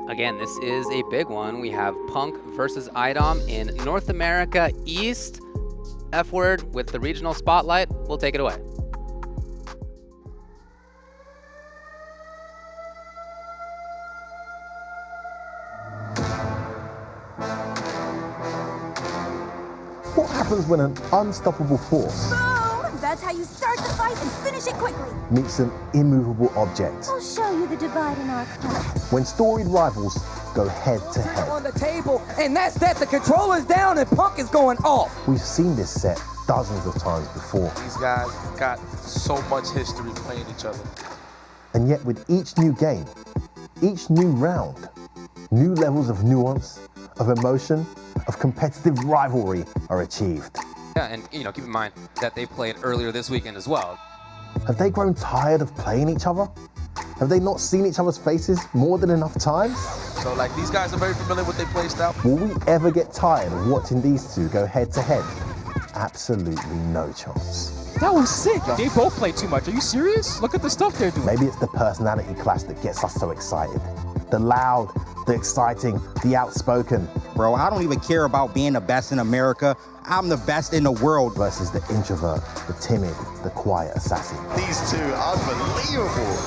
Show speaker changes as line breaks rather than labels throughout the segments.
Again, this is a big one. We have Punk versus iDom in North America East. F-Word with the regional spotlight. We'll take it away.
What happens when an unstoppable force
Boom! That's how you start the fight and finish it quickly.
meets an immovable object?
I'll show you the divide in our class.
When storied rivals go head to head.
On the table, and that's that. The controller's down and Punk is going off.
We've seen this set dozens of times before.
These guys got so much history playing each other.
And yet with each new game, each new round, new levels of nuance, of emotion, of competitive rivalry are achieved.
Yeah, and keep in mind that they played earlier this weekend as well.
Have they grown tired of playing each other? Have they not seen each other's faces more than enough times?
So like these guys are very familiar with their play style.
Will we ever get tired of watching these two go head to head? Absolutely no chance.
That was sick. They both play too much. Are you serious? Look at the stuff they're doing.
Maybe it's the personality clash that gets us so excited. The loud, the exciting, the outspoken.
Bro, I don't even care about being the best in America. I'm the best in the world.
Versus the introvert, the timid, the quiet assassin.
These two, unbelievable.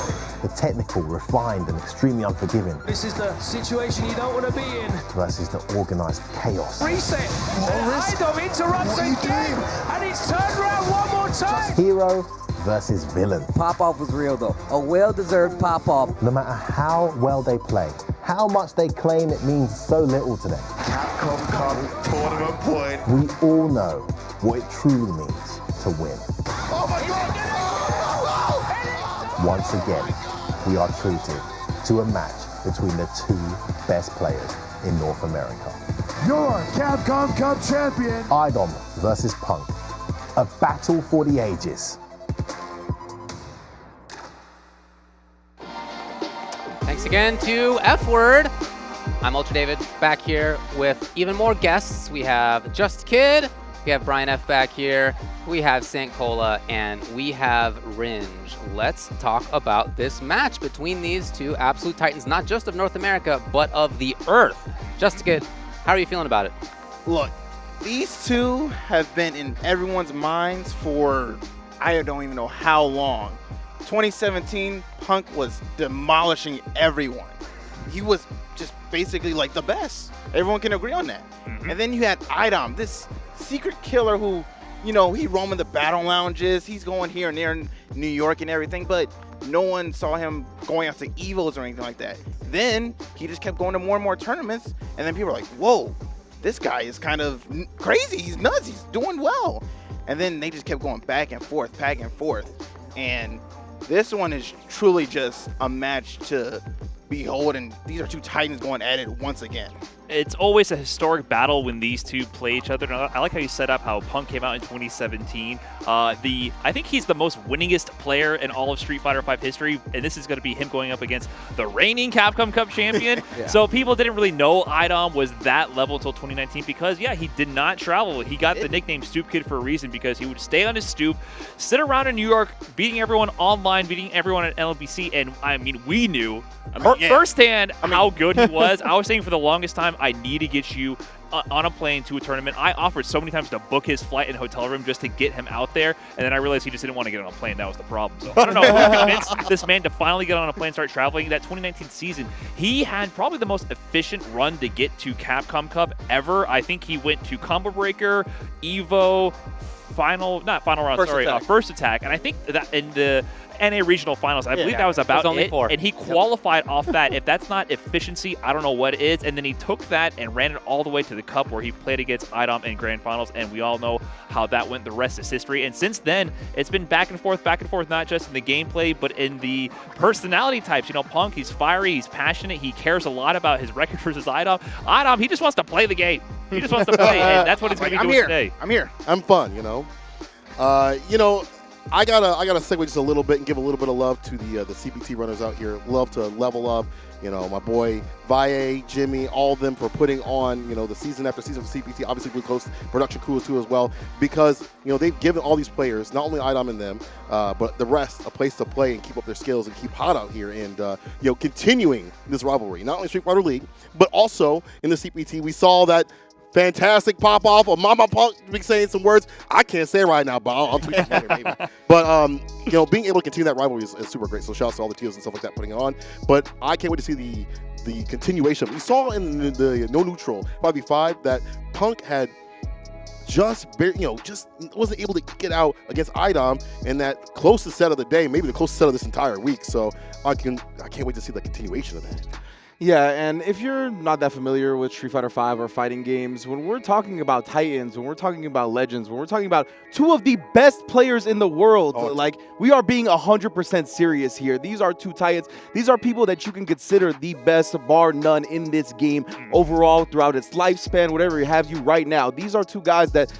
The technical, refined, and extremely unforgiving.
This is the situation you don't want to be in.
Versus the organized chaos.
Reset. iDom interrupts again, and it's turned around one more time.
Hero versus villain.
Pop-off was real, though. A well-deserved pop-off.
No matter how well they play, how much they claim it means so little to them,
Capcom Cup tournament point.
we all know what it truly means to win.
Oh my God!
Once again, we are treated to a match between the two best players in North America.
Your Capcom Cup champion.
iDom versus Punk, a battle for the ages.
Thanks again to F-Word. I'm Ultra David, back here with even more guests. We have Just Kid, we have Brian F back here, we have Saint Cola, and we have Ringe. Let's talk about this match between these two absolute titans, not just of North America, but of the Earth. Just Kid, how are you feeling about it?
Look, these two have been in everyone's minds for I don't even know how long. 2017, Punk was demolishing everyone. He was just basically like the best. Everyone can agree on that. And then you had iDom, this secret killer who, he roamed the battle lounges. He's going here and there in New York and everything, but no one saw him going after evils or anything like that. Then he just kept going to more and more tournaments, and then people were like, whoa, this guy is kind of crazy. He's nuts. He's doing well. And then they just kept going back and forth. And this one is truly just a match to behold, and these are two titans going at it once again.
It's always a historic battle when these two play each other. And I like how you set up how Punk came out in 2017. I think he's the most winningest player in all of Street Fighter V history, and this is going to be him going up against the reigning Capcom Cup champion.
Yeah.
So people didn't really know iDom was that level until 2019 because, yeah, he did not travel. He got the nickname Stoop Kid for a reason because he would stay on his stoop, sit around in New York, beating everyone online, beating everyone at LBC, and I mean, we knew firsthand how good he was. I was saying for the longest time, I need to get you on a plane to a tournament. I offered so many times to book his flight and hotel room just to get him out there, and then I realized he just didn't want to get on a plane. That was the problem. So I don't know. I convinced this man to finally get on a plane and start traveling. That 2019 season, he had probably the most efficient run to get to Capcom Cup ever. I think he went to Combo Breaker, Evo, First Attack, and I think that in the NA regional finals, I believe that was about
only
it.
4.
And he qualified off that. If that's not efficiency, I don't know what it is. And then he took that and ran it all the way to the Cup where he played against iDom in grand finals. And we all know how that went. The rest is history. And since then, it's been back and forth, not just in the gameplay, but in the personality types. Punk, he's fiery, he's passionate, he cares a lot about his record versus iDom. iDom, he just wants to play the game. He just wants to play, and that's what he's going to be doing today.
I'm here.
I'm fun,
I gotta segue just a little bit and give a little bit of love to the CPT runners out here. Love to level up. You know, my boy Valle, Jimmy, all of them for putting on, you know, the season after season for CPT. Obviously, Blue Coast production crew too as well, because, you know, they've given all these players, not only iDom and them, but the rest, a place to play and keep up their skills and keep hot out here and, you know, continuing this rivalry. Not only Street Fighter League, but also in the CPT. We saw that fantastic pop off of Mama Punk be saying some words I can't say right now, but I'll tweet it later maybe. But you know, being able to continue that rivalry is super great. So shout out to all the teams and stuff like that putting it on. But I can't wait to see the continuation. We saw in the no neutral 5v5 that Punk had just wasn't able to get out against iDom in that closest set of the day, maybe the closest set of this entire week. So I can't wait to see the continuation of that.
Yeah, and if you're not that familiar with Street Fighter V or fighting games, when we're talking about Titans, when we're talking about Legends, when we're talking about two of the best players in the world, like, we are being 100% serious here. These are two Titans. These are people that you can consider the best, bar none, in this game overall throughout its lifespan, whatever you have you right now. These are two guys that,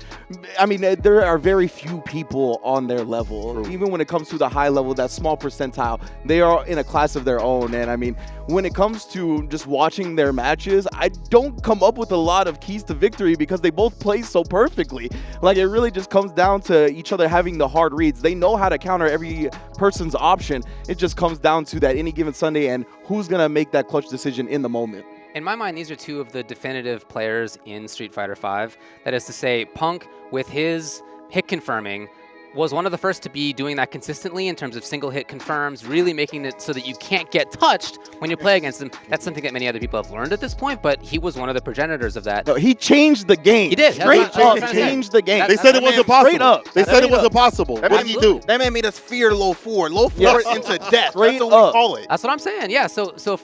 I mean, there are very few people on their level. Even when it comes to the high level, that small percentile, they are in a class of their own. And I mean, when it comes to just watching their matches, I don't come up with a lot of keys to victory because they both play so perfectly. Like, it really just comes down to each other having the hard reads. They know how to counter every person's option. It just comes down to that any given Sunday and who's going to make that clutch decision in the moment.
In my mind, these are two of the definitive players in Street Fighter V. That is to say, Punk, with his hit confirming, was one of the first to be doing that consistently in terms of single hit confirms, really making it so that you can't get touched when you play against him. That's something that many other people have learned at this point, but he was one of the progenitors of that.
No, he changed the game.
He did.
Straight up, changed the game.
They said it wasn't possible.
Straight up.
They said it wasn't possible. What did he do?
That man made us fear low four. Low four into death.
Straight
That's what we call it.
That's what I'm saying. Yeah. So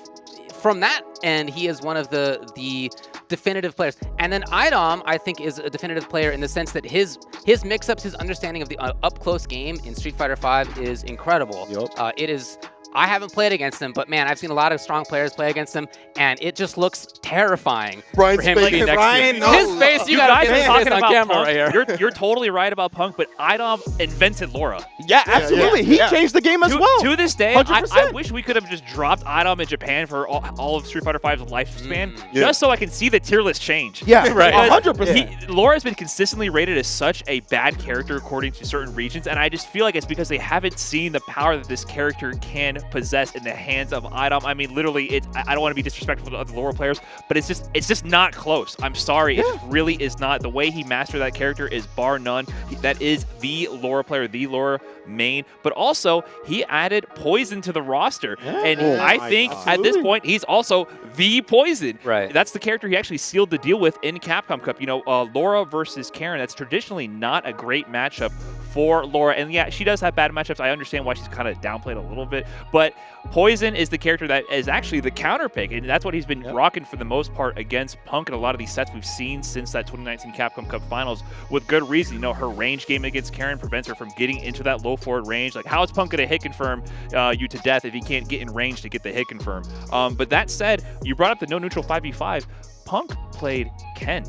from that end, he is one of the definitive players. And then iDom, I think, is a definitive player in the sense that his mix-ups, his understanding of the up-close game in Street Fighter V is incredible.
Yep.
It is. I haven't played against him, but man, I've seen a lot of strong players play against him, and it just looks terrifying.
Brian's
for him to be next
Brian,
to his face. You guys are talking about camera
Punk.
right here.
You're totally right about Punk, but iDom invented Laura.
Yeah, absolutely. He changed the game as well.
To this day,
100%.
I wish we could have just dropped iDom in Japan for all of Street Fighter V's lifespan, just so I can see the tier list change.
Yeah,
right.
100%.
Laura has been consistently rated as such a bad character according to certain regions, and I just feel like it's because they haven't seen the power that this character can possess in the hands of iDom. I mean, literally, I don't want to be disrespectful to other Laura players, but it's just not close. I'm sorry, it just really is not. The way he mastered that character is bar none. That is the Laura player, the Laura main, but also he added Poison to the roster, and I think at this point he's also the Poison.
Right.
That's the character he actually sealed the deal with in Capcom Cup. You know, Laura versus Karin, that's traditionally not a great matchup for Laura, and yeah, she does have bad matchups. I understand why she's kind of downplayed a little bit, but Poison is the character that is actually the counter pick, and that's what he's been rocking for the most part against Punk in a lot of these sets we've seen since that 2019 Capcom Cup Finals, with good reason. You know, her range game against Karin prevents her from getting into that low forward range. Like, how is Punk going to hit confirm you to death if he can't get in range to get the hit confirm? But that said, you brought up the no neutral 5v5. Punk played Ken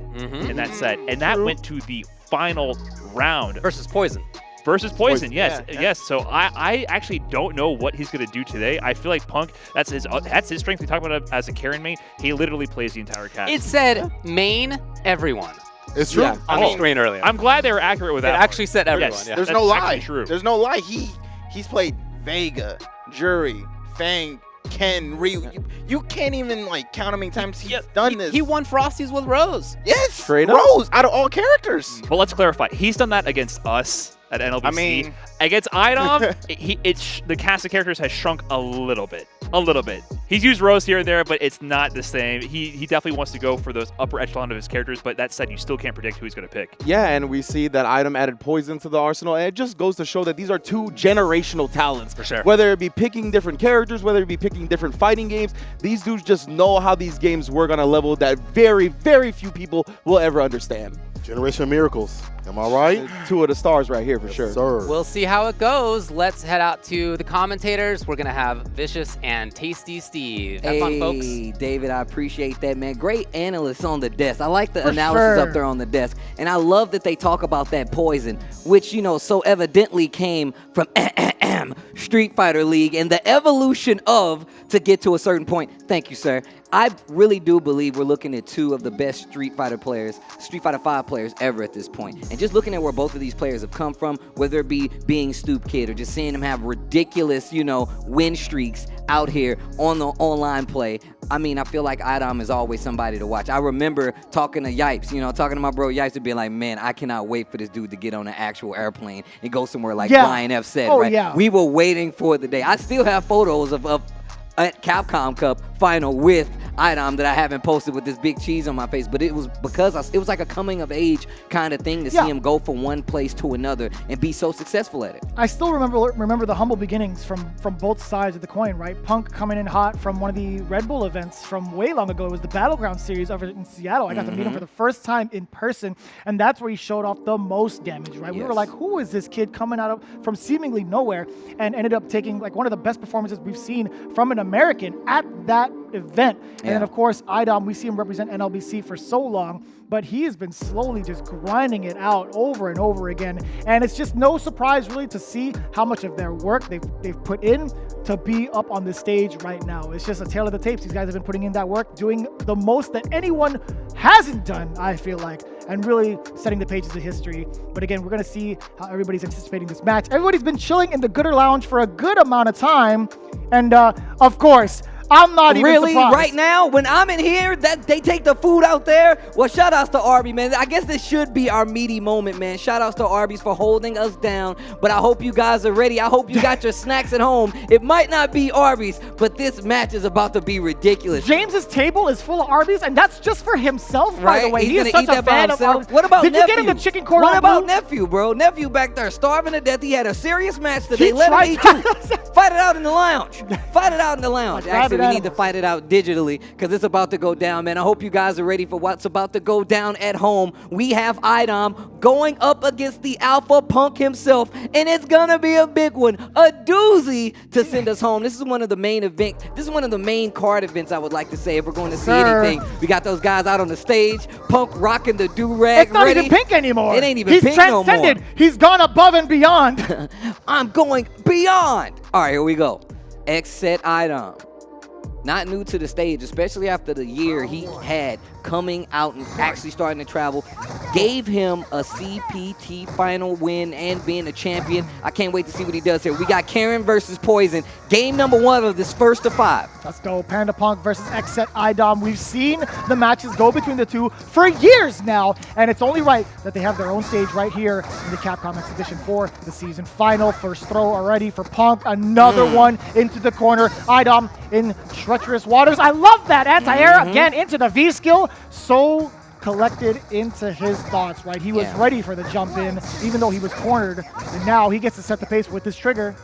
in that set, and that went to the final round.
Versus Poison.
Versus Poison, yes, yes. So I actually don't know what he's going to do today. I feel like Punk, that's his strength. We talk about it as a Karin main. He literally plays the entire cast.
It said main everyone.
It's true.
On the screen earlier.
I'm glad they were accurate with that.
It actually said everyone.
Yes,
yeah.
There's no lie.
True.
There's no lie. He's played Vega, Jury, Fang, Ken, Ryu. You can't even like count how many times he's done this.
He won Frosties with Rose.
Yes,
straight up.
Rose out of all characters.
But let's clarify. He's done that against us at NLBC.
I mean,
against iDom, the cast of characters has shrunk a little bit. A little bit. He's used Rose here and there, but it's not the same. He definitely wants to go for those upper echelon of his characters, but that said, you still can't predict who he's going to pick.
Yeah, and we see that iDom added Poison to the arsenal, and it just goes to show that these are two generational talents.
For sure.
Whether it be picking different characters, whether it be picking different fighting games, these dudes just know how these games work on a level that very, very few people will ever understand.
Generation of Miracles. Am I right?
2 of the stars right here for sure.
Sir.
We'll see how it goes. Let's head out to the commentators. We're going to have Vicious and Tasty Steve. Have fun, folks.
Hey, David, I appreciate that, man. Great analysts on the desk. I like the analysis up there on the desk. And I love that they talk about that poison, which, you know, so evidently came from Street Fighter League and the evolution of to get to a certain point. Thank you, sir. I really do believe we're looking at 2 of the best Street Fighter players, Street Fighter 5 players ever at this point. And just looking at where both of these players have come from, whether it be being Stoop Kid or just seeing them have ridiculous, you know, win streaks out here on the online play. I mean, I feel like iDom is always somebody to watch. I remember talking to Yipes, you know, talking to my bro Yipes and being like, man, I cannot wait for this dude to get on an actual airplane and go somewhere like Brian F. said, right?
Yeah.
We were waiting for the day. I still have photos of at Capcom Cup final with iDom that I haven't posted with this big cheese on my face, but it was because it was like a coming of age kind of thing to see him go from one place to another and be so successful at it.
I still remember the humble beginnings from both sides of the coin, right? Punk coming in hot from one of the Red Bull events from way long ago. It was the Battleground Series over in Seattle. I got to meet him for the first time in person, and that's where he showed off the most damage, right? We were like, who is this kid coming out of from seemingly nowhere, and ended up taking like one of the best performances we've seen from an American at that event. And then, of course, iDom, we see him represent NLBC for so long, but he has been slowly just grinding it out over and over again. And it's just no surprise, really, to see how much of their work they've put in to be up on the stage right now. It's just a tale of the tapes. These guys have been putting in that work, doing the most that anyone hasn't done, I feel like, and really setting the pages of history. But again, we're going to see how everybody's anticipating this match. Everybody's been chilling in the Gooder Lounge for a good amount of time. And, of course, I'm not even surprised.
Really? Right now, when I'm in here, that they take the food out there? Well, shout outs to Arby, man. I guess this should be our meaty moment, man. Shout outs to Arby's for holding us down. But I hope you guys are ready. I hope you got your snacks at home. It might not be Arby's, but this match is about to be ridiculous.
James's table is full of Arby's, and that's just for himself,
right?
By the way.
He's
He's such a fan of Arby's.
What about
Did
Nephew?
you get him the chicken cordon
What about
bleu?
Nephew, bro? Nephew back there starving to death. He had a serious match today. Let him eat too. Fight it out in the lounge. Fight it out in the lounge. Actually, we need to fight it out digitally because it's about to go down, man. I hope you guys are ready for what's about to go down at home. We have iDom going up against the Alpha Punk himself, and it's gonna be a big one, a doozy to send us home. This is one of the main events. This is one of the main card events, I would like to say, if we're going to see anything. We got those guys out on the stage, Punk rocking the do-rag.
It's not even pink anymore.
It ain't even pink no more. He's
transcended. He's gone above and beyond.
I'm going beyond. All right, here we go. X-Set iDom. Not new to the stage, especially after the year he had coming out and actually starting to travel. Gave him a CPT final win and being a champion. I can't wait to see what he does here. We got Karin versus Poison. Game number 1 of this first of 5.
Let's go. Panda Punk versus X-Set iDom. We've seen the matches go between the two for years now, and it's only right that they have their own stage right here in the Capcom Exhibition for the season final. First throw already for Punk. Another one into the corner. iDom in treacherous waters. I love that anti-air again into the V skill. So collected into his thoughts, right? He was ready for the jump in, even though he was cornered, and now he gets to set the pace with this trigger.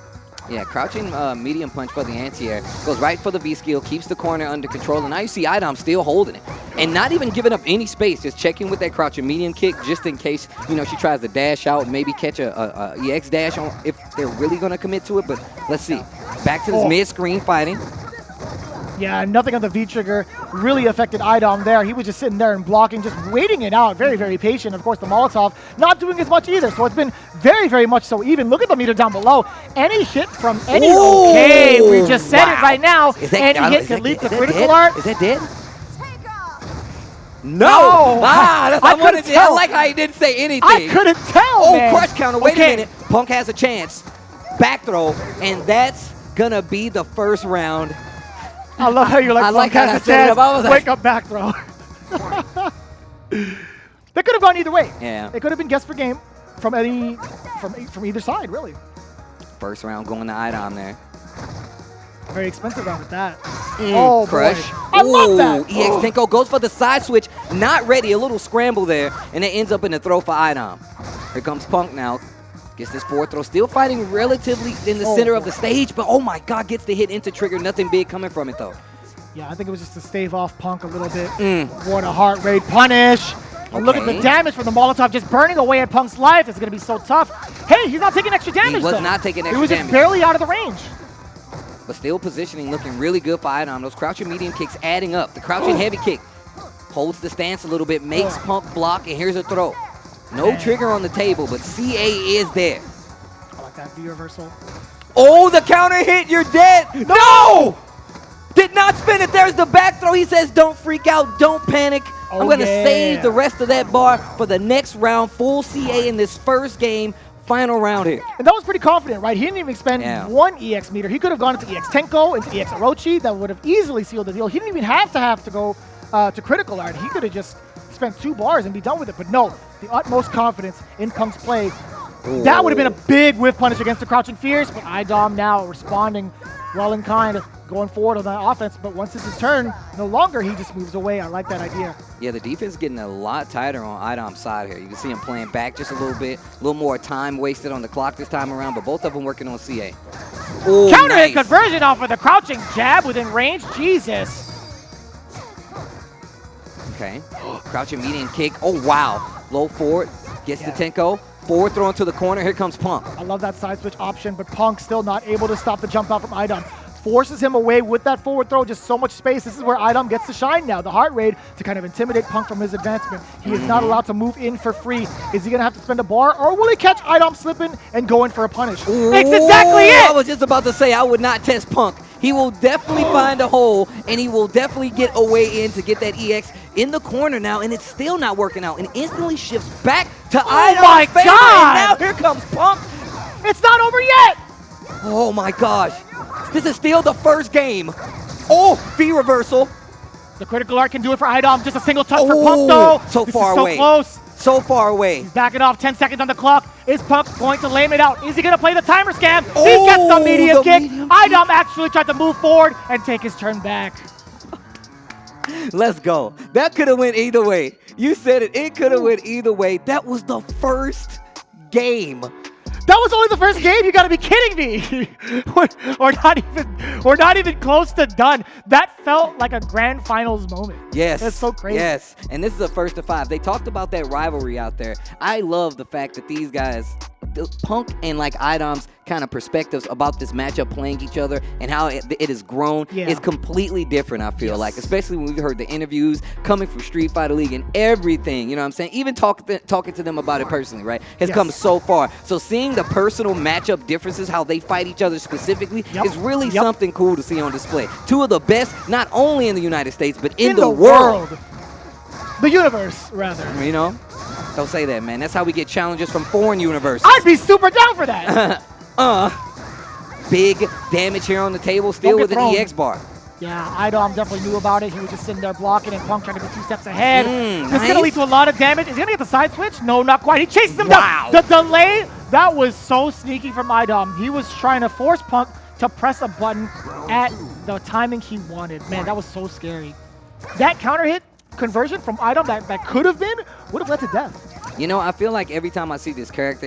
Yeah, crouching medium punch for the anti-air. Goes right for the V-skill, keeps the corner under control, and now you see iDom still holding it. And not even giving up any space, just checking with that crouching medium kick, just in case, you know, she tries to dash out, maybe catch a EX dash on if they're really going to commit to it, but let's see. Back to this mid-screen fighting.
Yeah, nothing on the V-trigger really affected iDom there. He was just sitting there and blocking, just waiting it out. Very, very patient. Of course, the Molotov not doing as much either. So it's been very, very much so even. Look at the meter down below. Any hit from any...
Ooh,
okay, we just said it right now.
That,
any hit could lead to critical art.
Is that dead? No! I like how he didn't say anything.
I couldn't tell,
Oh,
man.
crush counter. Wait a minute. Punk has a chance. Back throw, and that's going to be the first round.
I love how you're like,
I like how I
has a
set it up. I was
chance.
like,
Wake up back throw. They could have gone either way.
Yeah.
It could have been guess for game from either side, really.
First round going to iDom there.
Very expensive round with that. Oh,
crush.
Boy. I love that.
EX Tenko goes for the side switch. Not ready. A little scramble there. And it ends up in the throw for iDom. Here comes Punk now. Gets this forward throw. Still fighting relatively in the center of the stage. But, oh, my God, gets the hit into trigger. Nothing big coming from it, though.
Yeah, I think it was just to stave off Punk a little bit. What a heart rate punish. And look at the damage from the Molotov just burning away at Punk's life. It's going to be so tough. Hey, he's not taking extra damage,
He was
though.
not taking extra
He was
damage.
just barely out of the range.
But still positioning looking really good for iDom. Those crouching medium kicks adding up. The crouching heavy kick holds the stance a little bit, makes Punk block, and here's a throw. No trigger on the table, but CA is there.
I like that V reversal.
Oh, the counter hit, you're dead. No! Did not spin it. There's the back throw. He says, don't freak out, don't panic. I'm going to save the rest of that bar for the next round. Full CA in this first game. Final round here.
And that was pretty confident, right? He didn't even spend one EX meter. He could have gone into EX Tenko, into EX Orochi. That would have easily sealed the deal. He didn't even have to go to critical art. He could have just spent 2 bars and be done with it. But no, the utmost confidence in Punk's play. Ooh. That would have been a big whiff punish against the Crouching Fierce, but iDom now responding well in kind, going forward on that offense. But once it's his turn, no longer he just moves away. I like that idea.
Yeah, the defense is getting a lot tighter on iDom's side here. You can see him playing back just a little bit, a little more time wasted on the clock this time around, but both of them working on CA. Ooh,
counter hit conversion off of the crouching jab within range. Jesus.
Okay, crouching medium kick. Oh, wow. Low forward, gets the Tenko. Forward throw into the corner. Here comes Punk.
I love that side switch option, but Punk still not able to stop the jump out from iDom. Forces him away with that forward throw, just so much space. This is where iDom gets to shine now. The heart rate to kind of intimidate Punk from his advancement. He is not allowed to move in for free. Is he going to have to spend a bar, or will he catch iDom slipping and go in for a punish? That's exactly it!
I was just about to say, I would not test Punk. He will definitely find a hole, and he will definitely get a way in to get that EX in the corner now, and it's still not working out, and instantly shifts back to iDom's
my
favor,
God!
and now here comes Punk.
It's not over yet!
Oh my gosh. This is still the first game. Oh, V reversal.
The critical art can do it for iDom. Just a single touch for Punk, though.
So
this
far
is so
away.
Close.
So far away.
He's backing off. 10 seconds on the clock. Is Punk going to lame it out? Is he going to play the timer scam? He gets the medium kick. iDom actually tried to move forward and take his turn back.
Let's go. That could have went either way. You said it. It could have went either way. That was the first game.
That was only the first game? You gotta be kidding me. we're not even close to done. That felt like a grand finals moment.
Yes.
That's so crazy.
Yes. And this is a first to 5. They talked about that rivalry out there. I love the fact that these guys, Punk and like iDom's kind of perspectives about this matchup playing each other and how it has grown is completely different, I feel like, especially when we heard the interviews coming from Street Fighter League and everything, you know what I'm saying? Even talking to them about it personally, right, has come so far. So seeing the personal matchup differences, how they fight each other specifically, is really something cool to see on display. 2 of the best, not only in the United States, but in the world.
The universe, rather.
You know? Don't say that, man. That's how we get challenges from foreign universes.
I'd be super down for that.
Big damage here on the table, still with an EX bar.
Yeah, iDom definitely knew about it. He was just sitting there blocking, and Punk trying to be 2 steps ahead. This is going to lead to a lot of damage. Is he going to get the side switch? No, not quite. He chases him down. The delay, that was so sneaky from iDom. He was trying to force Punk to press a button at the timing he wanted. Man, that was so scary. That counter hit conversion from iDom that could have been would have led to death.
You know, I feel like every time I see this character,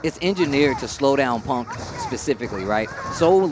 it's engineered to slow down Punk specifically, right? So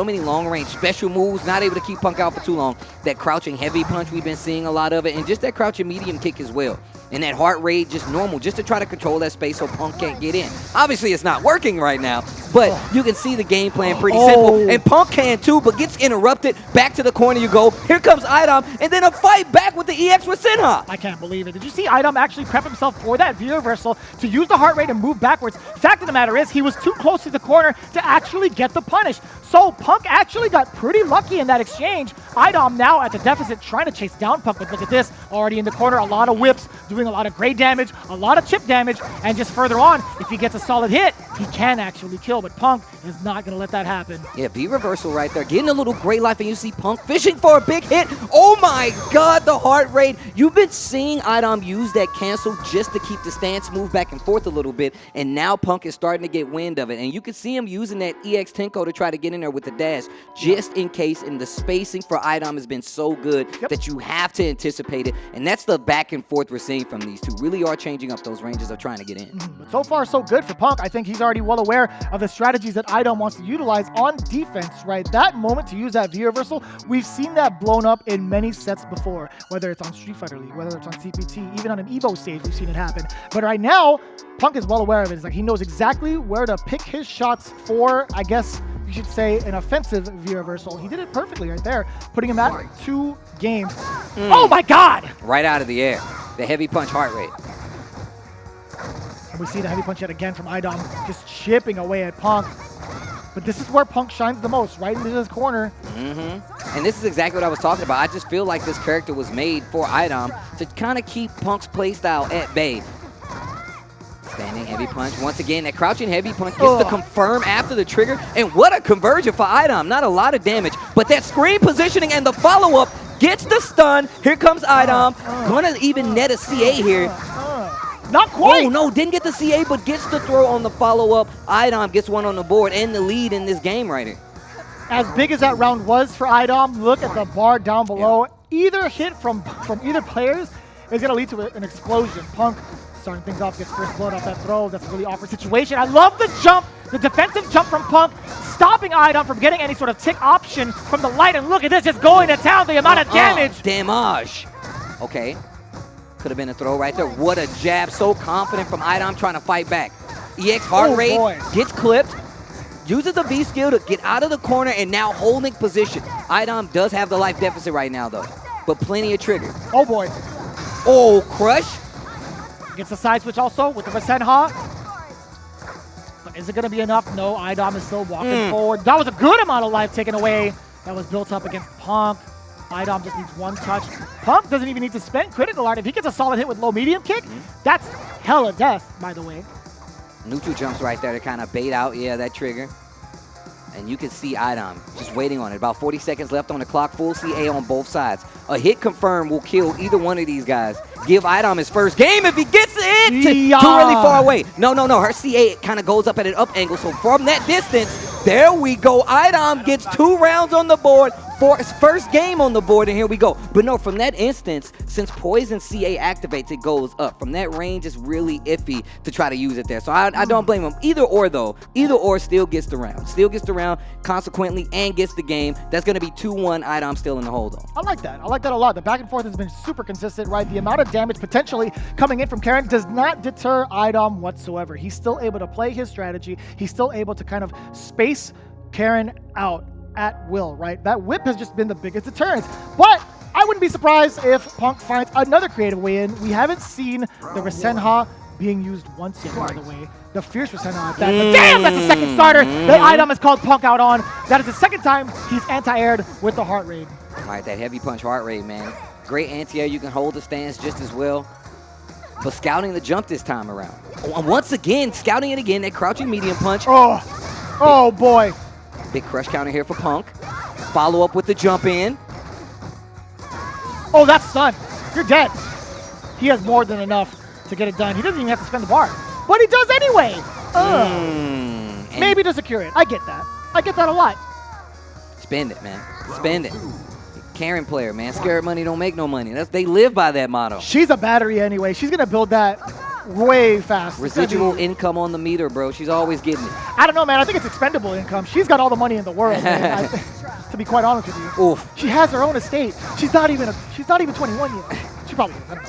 many long-range special moves, not able to keep Punk out for too long. That crouching heavy punch, we've been seeing a lot of it, and just that crouching medium kick as well. And that heart rate just normal, just to try to control that space so Punk can't get in. Obviously, it's not working right now, but you can see the game plan pretty simple. And Punk can too, but gets interrupted. Back to the corner you go. Here comes iDom, and then a fight back with the EX with Sinha.
I can't believe it. Did you see iDom actually prep himself for that V reversal to use the heart rate and move backwards? Fact of the matter is, he was too close to the corner to actually get the punish. So Punk actually got pretty lucky in that exchange. iDom now at the deficit trying to chase down Punk, but look at this. Already in the corner, a lot of whips, doing a lot of great damage, a lot of chip damage, and just further on, if he gets a solid hit, he can actually kill, but Punk is not going to let that happen.
Yeah, V reversal right there, getting a little great life, and you see Punk fishing for a big hit. Oh my God, the heart rate. You've been seeing iDom use that cancel just to keep the stance move back and forth a little bit, and now Punk is starting to get wind of it, and you can see him using that EX Tenko to try to get in there with the dash, just in case, and the spacing for iDom has been so good that you have to anticipate it, and that's the back and forth we're seeing from these two. Really are changing up those ranges of trying to get in.
But so far, so good for Punk. I think he's already well aware of the strategies that iDom wants to utilize on defense, right? That moment to use that V-reversal, we've seen that blown up in many sets before, whether it's on Street Fighter League, whether it's on CPT, even on an Evo stage, we've seen it happen. But right now, Punk is well aware of it. It's like he knows exactly where to pick his shots for, I guess you should say, an offensive V-reversal. He did it perfectly right there, putting him at 2 games. Oh my God!
Right out of the air. The heavy punch heart rate.
And we see the heavy punch yet again from iDom, just chipping away at Punk. But this is where Punk shines the most, right into his corner.
And this is exactly what I was talking about. I just feel like this character was made for iDom to kind of keep Punk's playstyle at bay. Standing heavy punch. Once again, that crouching heavy punch gets to confirm after the trigger. And what a conversion for iDom. Not a lot of damage, but that screen positioning and the follow-up gets the stun. Here comes iDom. Gonna even net a CA here.
Not quite.
Oh, no, didn't get the CA, but gets the throw on the follow-up. iDom gets one on the board and the lead in this game right here.
As big as that round was for iDom, look at the bar down below. Either hit from either players is gonna lead to an explosion. Punk starting things off, gets first blood off that throw. That's a really awkward situation. I love the jump, the defensive jump from Punk, stopping iDom from getting any sort of tick option from the light. And look at this, just going to town, the amount of damage.
Damage. Okay. Could have been a throw right there. What a jab. So confident from iDom trying to fight back. EX heart rate gets clipped. Uses the V skill to get out of the corner and now holding position. iDom does have the life deficit right now, though, but plenty of trigger.
Oh, boy.
Oh, crush.
Gets the side switch also with the Rasenha. But is it going to be enough? No, iDom is still walking forward. That was a good amount of life taken away. That was built up against Punk. iDom just needs one touch. Punk doesn't even need to spend critical art. If he gets a solid hit with low medium kick, that's hella death, by the way.
Neutral jumps right there to kind of bait out, that trigger. And you can see iDom just waiting on it. About 40 seconds left on the clock. Full CA on both sides. A hit confirmed will kill either one of these guys. Give iDom his first game if he gets it too really far away. No. Her CA kind of goes up at an up angle. So from that distance, there we go. iDom gets 2 rounds on the board. For his first game on the board, and here we go. But no, from that instance, since Poison CA activates, it goes up. From that range, it's really iffy to try to use it there. So I don't blame him. Either or, though. Either or still gets the round. Still gets the round, consequently, and gets the game. That's going to be 2-1. iDom still in the hold, though.
I like that. I like that a lot. The back and forth has been super consistent, right? The amount of damage potentially coming in from Karin does not deter iDom whatsoever. He's still able to play his strategy. He's still able to kind of space Karin out at will, right? That whip has just been the biggest deterrent. But I wouldn't be surprised if Punk finds another creative way in. We haven't seen the Rasenha being used once yet, by the way. The fierce Rasenha attack. But damn, that's the second starter that iDom has called Punk out on. That is the second time he's anti-aired with the heart rate.
All right, that heavy punch heart rate, man. Great anti-air. You can hold the stance just as well. But scouting the jump this time around. Once again, scouting it again, that crouching medium punch.
Oh boy.
Big crush counter here for Punk. Follow up with the jump in.
Oh, that's stun. You're dead. He has more than enough to get it done. He doesn't even have to spend the bar. But he does anyway. Maybe to secure it. I get that. I get that a lot.
Spend it, man. Spend it. Karin player, man. Scared money don't make no money. They live by that motto.
She's a battery anyway. She's going to build that way fast.
Residual income on the meter, bro. She's always getting it.
I don't know, man. I think it's expendable income. She's got all the money in the world, man. To be quite honest with you.
Oof.
She has her own estate. She's not even 21 yet. She probably is. I don't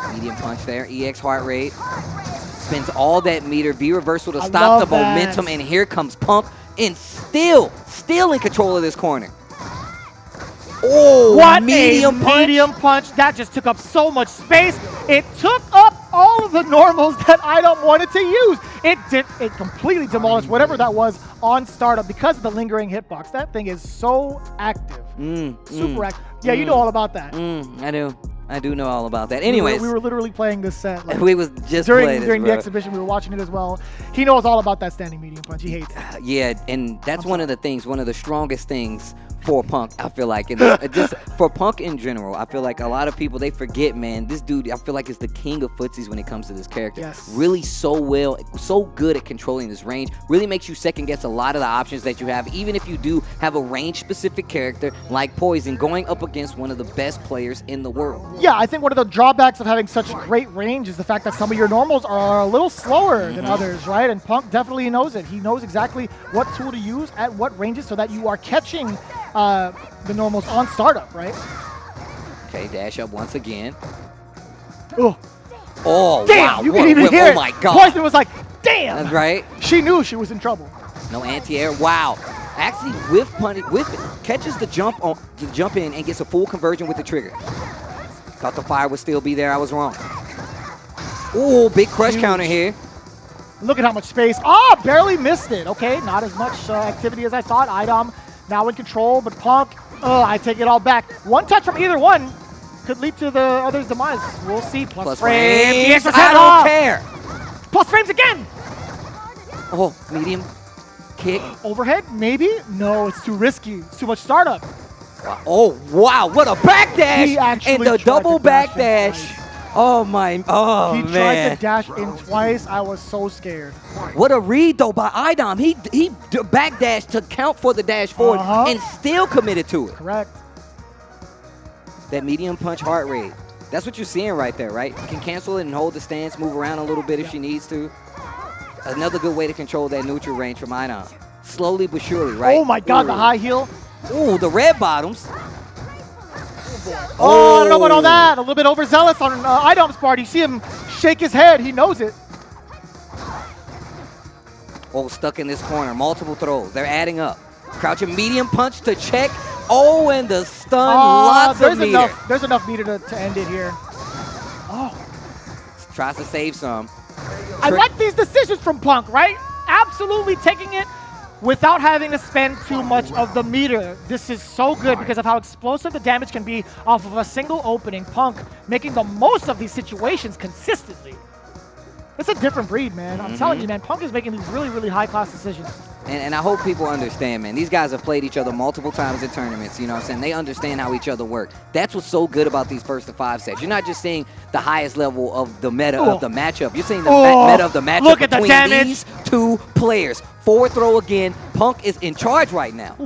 know.
Medium punch there. EX heart rate. Spends all that meter. V reversal to stop the momentum. And here comes Punk. And still in control of this corner. Oh,
what
medium punch.
Medium punch. That just took up so much space. It took up all of the normals that iDom wanted to use. It completely demolished whatever that was on startup because of the lingering hitbox. That thing is so active. Super active. Yeah, you know all about that.
I do know all about that. Anyways.
We were literally playing this set. Like,
we was just
during the exhibition, we were watching it as well. He knows all about that standing medium punch. He hates it.
Yeah, and that's one of the things, one of the strongest things for Punk, I feel like. And just for Punk in general, I feel like a lot of people, they forget, man, this dude, I feel like is the king of footsies when it comes to this character.
Yes.
Really so good at controlling this range. Really makes you second guess a lot of the options that you have, even if you do have a range-specific character like Poison going up against one of the best players in the world.
Yeah, I think one of the drawbacks of having such great range is the fact that some of your normals are a little slower than others, right? And Punk definitely knows it. He knows exactly what tool to use at what ranges so that you are catching the normals on startup, right?
Okay, dash up once again.
Oh,
damn!
Wow, you can even hear it.
Oh my God!
Poison was like, damn!
That's right.
She knew she was in trouble.
No anti-air. Wow. Actually, catches the jump in and gets a full conversion with the trigger. Thought the fire would still be there. I was wrong. Ooh, big crush counter here.
Look at how much space. Barely missed it. Okay, not as much activity as I thought. iDom now in control, but Punk, I take it all back. One touch from either one could lead to the other's demise. We'll see. Plus frames.
Yes, I don't care.
Plus frames again.
Oh, medium kick.
Overhead, maybe? No, it's too risky. It's too much startup.
Wow. Oh, wow, what a backdash. And the double backdash. Oh, my, oh,
man. He tried to dash in twice. I was so scared.
What a read, though, by iDom. He backdashed to count for the dash forward and still committed to it.
Correct.
That medium punch heart rate. That's what you're seeing right there, right? You can cancel it and hold the stance, move around a little bit if she needs to. Another good way to control that neutral range from iDom. Slowly but surely, right?
Oh, my God, the high heel.
Ooh, the red bottoms.
Oh, I don't know about all that. A little bit overzealous on iDom's part. You see him shake his head. He knows it.
Oh, stuck in this corner. Multiple throws. They're adding up. Crouching medium punch to check. Oh, and the stun. Lots of meter.
There's enough meter to end it here. Oh.
Tries to save some.
I like these decisions from Punk, right? Absolutely taking it without having to spend too much of the meter. This is so good because of how explosive the damage can be off of a single opening. Punk making the most of these situations consistently. It's a different breed, man. I'm telling you, man, Punk is making these really, really high-class decisions.
And I hope people understand, man. These guys have played each other multiple times in tournaments, you know what I'm saying? They understand how each other work. That's what's so good about these first to 5 sets. You're not just seeing the highest level of the meta of the matchup. You're seeing the meta of the matchup between these two players. Forward throw again. Punk is in charge right now.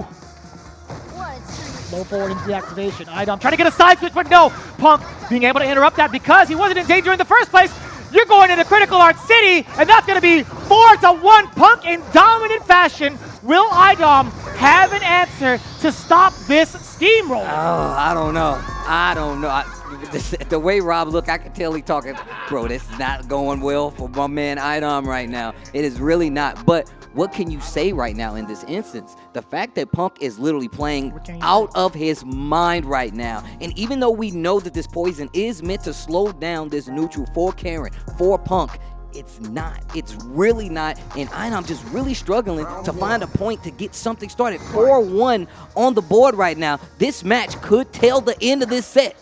Low forward into the activation. iDom trying to get a side switch, but no. Punk being able to interrupt that because he wasn't in danger in the first place. You're going into Critical Art City, and that's going to be 4-1 Punk in dominant fashion. Will iDom have an answer to stop this steamroll?
Oh, I don't know. I don't know. The way Rob look, I can tell he talking, bro, this is not going well for my man iDom right now. It is really not. But what can you say right now in this instance? The fact that Punk is literally playing out of his mind right now. And even though we know that this poison is meant to slow down this neutral for Karin, for Punk, it's not. It's really not. And iDom just really struggling to find a point to get something started. 4-1 on the board right now. This match could tell the end of this set.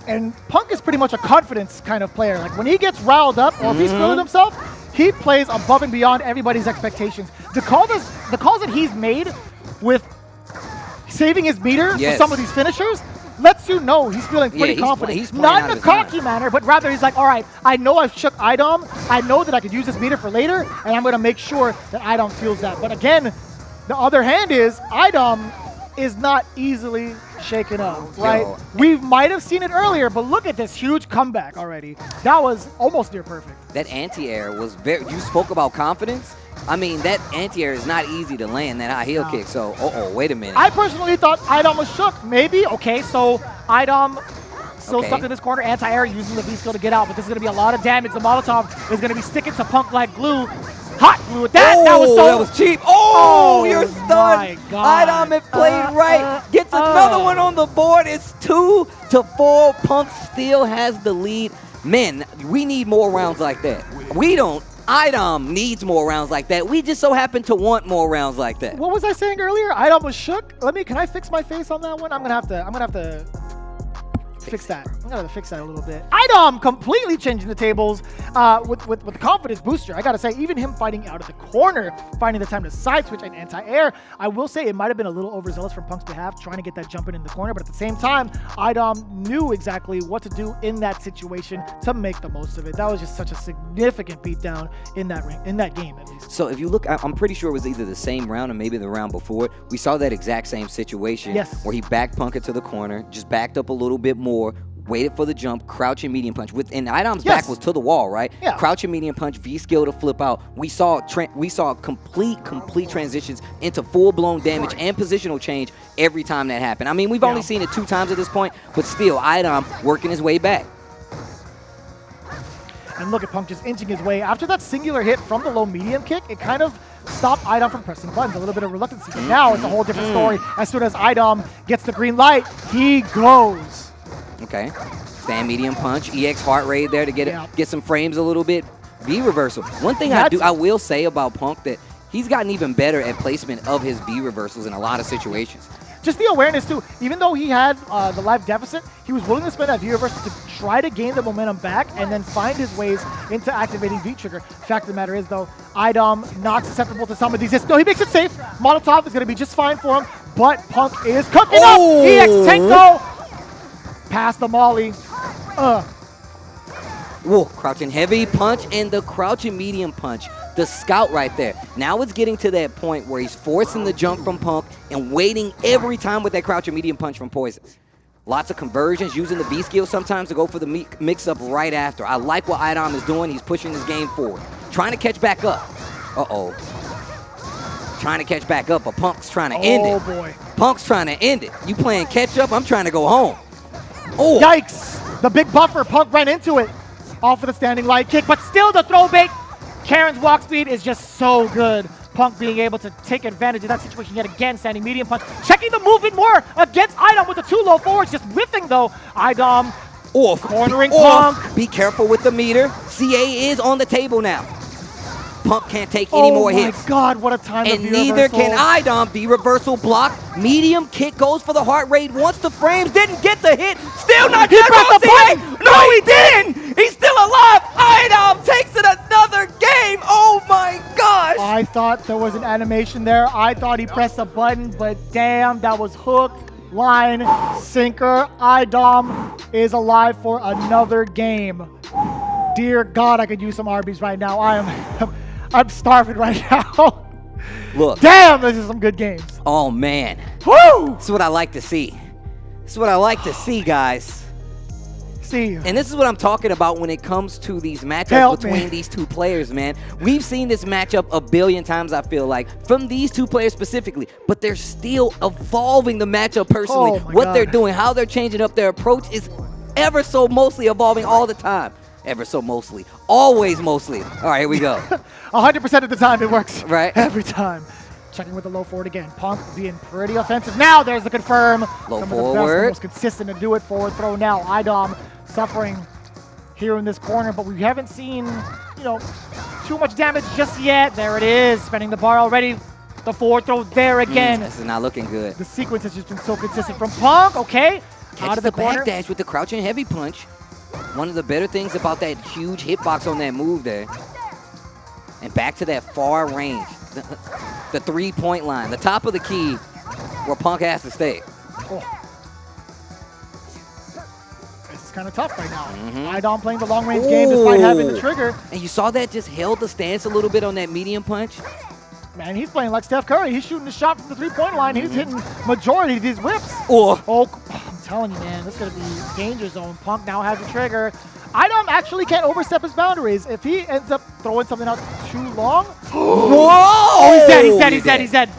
And Punk is pretty much a confidence kind of player. Like when he gets riled up or if he's feeling himself, he plays above and beyond everybody's expectations. The calls that he's made with saving his meter for some of these finishers lets you know he's feeling pretty confident.
He's
not in a cocky manner, but rather he's like, all right, I know I've shook iDom. I know that I could use this meter for later, and I'm going to make sure that iDom feels that. But again, the other hand is iDom is not easily shaken up, right?
Yo.
We might have seen it earlier, but look at this huge comeback already. That was almost near perfect.
That anti-air was very, you spoke about confidence. I mean, that anti-air is not easy to land, that high heel kick, so, wait a minute.
I personally thought iDom was shook, maybe. Okay, so iDom still stuck in this corner, anti-air, using the V-skill to get out, but this is going to be a lot of damage. The Molotov is going to be sticking to Punk like glue. Hot glue with that. That was
cheap. Oh, you're stunned. iDom had played right. Gets another one on the board. It's 2-4. Punk still has the lead. Man, we need more rounds like that. We don't. iDom needs more rounds like that. We just so happen to want more rounds like that.
What was I saying earlier? iDom was shook. Can I fix my face on that one? I'm gonna have to fix that. I gotta fix that a little bit. iDom completely changing the tables with the confidence booster. I gotta say, even him fighting out of the corner, finding the time to side switch and anti-air, I will say it might have been a little overzealous from Punk's behalf, trying to get that jump in the corner, but at the same time, iDom knew exactly what to do in that situation to make the most of it. That was just such a significant beatdown in that game, at least.
So if you look, I'm pretty sure it was either the same round or maybe the round before it. We saw that exact same situation where he backed Punk into the corner, just backed up a little bit more, waited for the jump, crouching medium punch. And iDom's back was to the wall, right?
Yeah.
Crouching medium punch, V skill to flip out. We saw complete transitions into full-blown damage and positional change every time that happened. I mean, we've only seen it 2 times at this point, but still, iDom working his way back.
And look at Punk just inching his way. After that singular hit from the low medium kick, it kind of stopped iDom from pressing buttons. A little bit of reluctance. But now it's a whole different story. As soon as iDom gets the green light, he goes.
Okay. Stand medium punch. EX heart rate there to get some frames a little bit. V reversal. One thing I will say about Punk that he's gotten even better at placement of his V reversals in a lot of situations.
Just the awareness, too. Even though he had the life deficit, he was willing to spend that V reversal to try to gain the momentum back and then find his ways into activating V-trigger. Fact of the matter is, though, iDom not susceptible to some of these hits. No, he makes it safe. Molotov is going to be just fine for him, but Punk is cooking up. EX Tenko past the molly.
Whoa, crouching heavy punch and the crouching medium punch. The scout right there. Now it's getting to that point where he's forcing the jump from Punk and waiting every time with that crouching medium punch from Poison. Lots of conversions, using the V skill sometimes to go for the mix-up right after. I like what iDom is doing. He's pushing his game forward. Trying to catch back up. Uh-oh. Trying to catch back up, but Punk's trying to end it.
Oh, boy.
Punk's trying to end it. You playing catch-up? I'm trying to go home. Oh.
Yikes. The big buffer. Punk ran into it. Off of the standing light kick, but still the throw bait. Karin's walk speed is just so good. Punk being able to take advantage of that situation yet again, standing medium punch. Checking the movement more against iDom with the 2 low forwards, just whiffing though. iDom
off,
cornering Punk.
Be careful with the meter. CA is on the table now. Punk can't take any more hits.
Oh my God, what a time
and neither can iDom. V reversal block. Medium kick goes for the heart rate. Once the frames didn't get the hit. Still not
he pressed the
button. No, he didn't. He's still alive. iDom takes it another game. Oh my gosh.
I thought there was an animation there. I thought he pressed a button, but damn, that was hook, line, sinker. iDom is alive for another game. Dear God, I could use some Arby's right now. I'm starving right now.
Look.
Damn, this is some good games.
Oh, man.
Woo!
This is what I like to see. This is what I like to see, guys. And this is what I'm talking about when it comes to these matchups between these 2 players, man. We've seen this matchup a billion times, I feel like, from these 2 players specifically, but they're still evolving the matchup personally. What they're doing, how they're changing up their approach is ever so mostly evolving all the time. Ever so mostly. Always mostly. All right, here we go.
100% of the time it works.
Right.
Every time. Checking with the low forward again. Punk being pretty offensive. Now there's the confirm.
Low
Some
forward.
of the best, the most consistent to do it. Forward throw now. iDom suffering here in this corner, but we haven't seen, too much damage just yet. There it is. Spending the bar already. The forward throw there again.
This is not looking good.
The sequence has just been so consistent from Punk. Okay.
Out of the corner. Backdash with the crouching heavy punch. One of the better things about that huge hitbox on that move there. And back to that far range. The 3-point line. The top of the key where Punk has to stay.
Oh. This is kind of tough right now. iDom playing the long-range game despite having the trigger.
And you saw that just held the stance a little bit on that medium punch.
Man, he's playing like Steph Curry. He's shooting the shot from the 3-point line. He's hitting majority of these whips. I'm telling you, man, this is going to be danger zone. Punk now has a trigger. iDom actually can't overstep his boundaries. If he ends up throwing something out too long.
Whoa!
Oh, he's dead.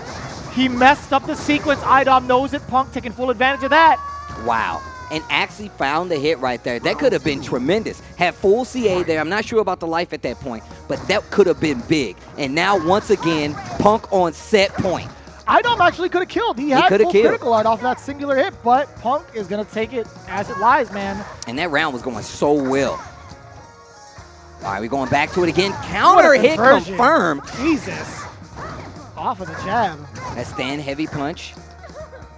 He messed up the sequence. iDom knows it. Punk taking full advantage of that.
Wow. And actually found the hit right there. That could have been tremendous. Had full CA there. I'm not sure about the life at that point, but that could have been big. And now, once again, Punk on set point.
iDom actually could have killed. He had full critical art off that singular hit, but Punk is going to take it as it lies, man.
And that round was going so well. All right, we're going back to it again. Counter hit confirmed.
Jesus. Off of the jab.
That stand heavy punch.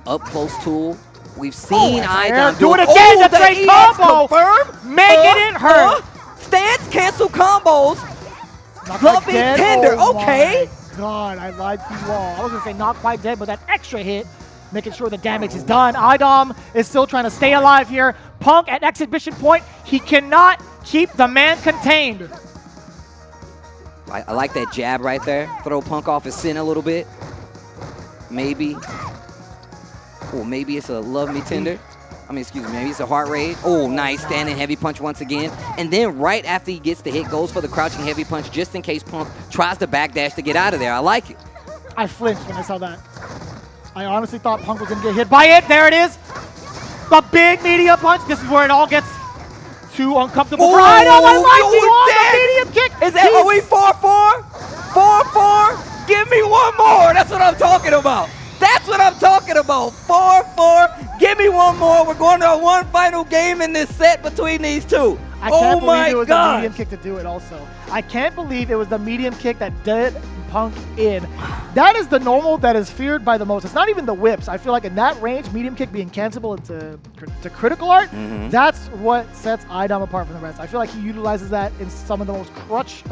Up close tool. We've seen iDom
do it again.
Oh,
the great combo.
Confirm.
Making it hurt.
Stance cancel combos.
Not
Loving
quite dead.
tender.
Oh
Okay.
My God, I lied to you all. I was going to say not quite dead, but that extra hit, making sure the damage is done. iDom is still trying to stay alive here. Punk at exhibition point. He cannot keep the man contained.
I like that jab right there. Throw Punk off his sin a little bit. Maybe. Oh, maybe it's a love me tender. I mean, excuse me, maybe it's a heart rate. Oh, nice, standing heavy punch once again. And then right after he gets the hit, goes for the crouching heavy punch just in case Punk tries to backdash to get out of there. I like it.
I flinched when I saw that. I honestly thought Punk was going to get hit by it. There it is. The big medium punch. This is where it all gets too uncomfortable for iDom. I like you on the medium kick.
Is that OE 4-4? 4-4? Give me one more. That's what I'm talking about. That's what I'm talking about. 4-4. Give me one more. We're going to one final game in this set between these two.
I can't believe it was
God.
the medium kick to do it also. I can't believe it was the medium kick that did Punk in. That is the normal that is feared by the most. It's not even the whips. I feel like in that range, medium kick being cancelable to critical art, that's what sets iDom apart from the rest. I feel like he utilizes that in some of the most clutch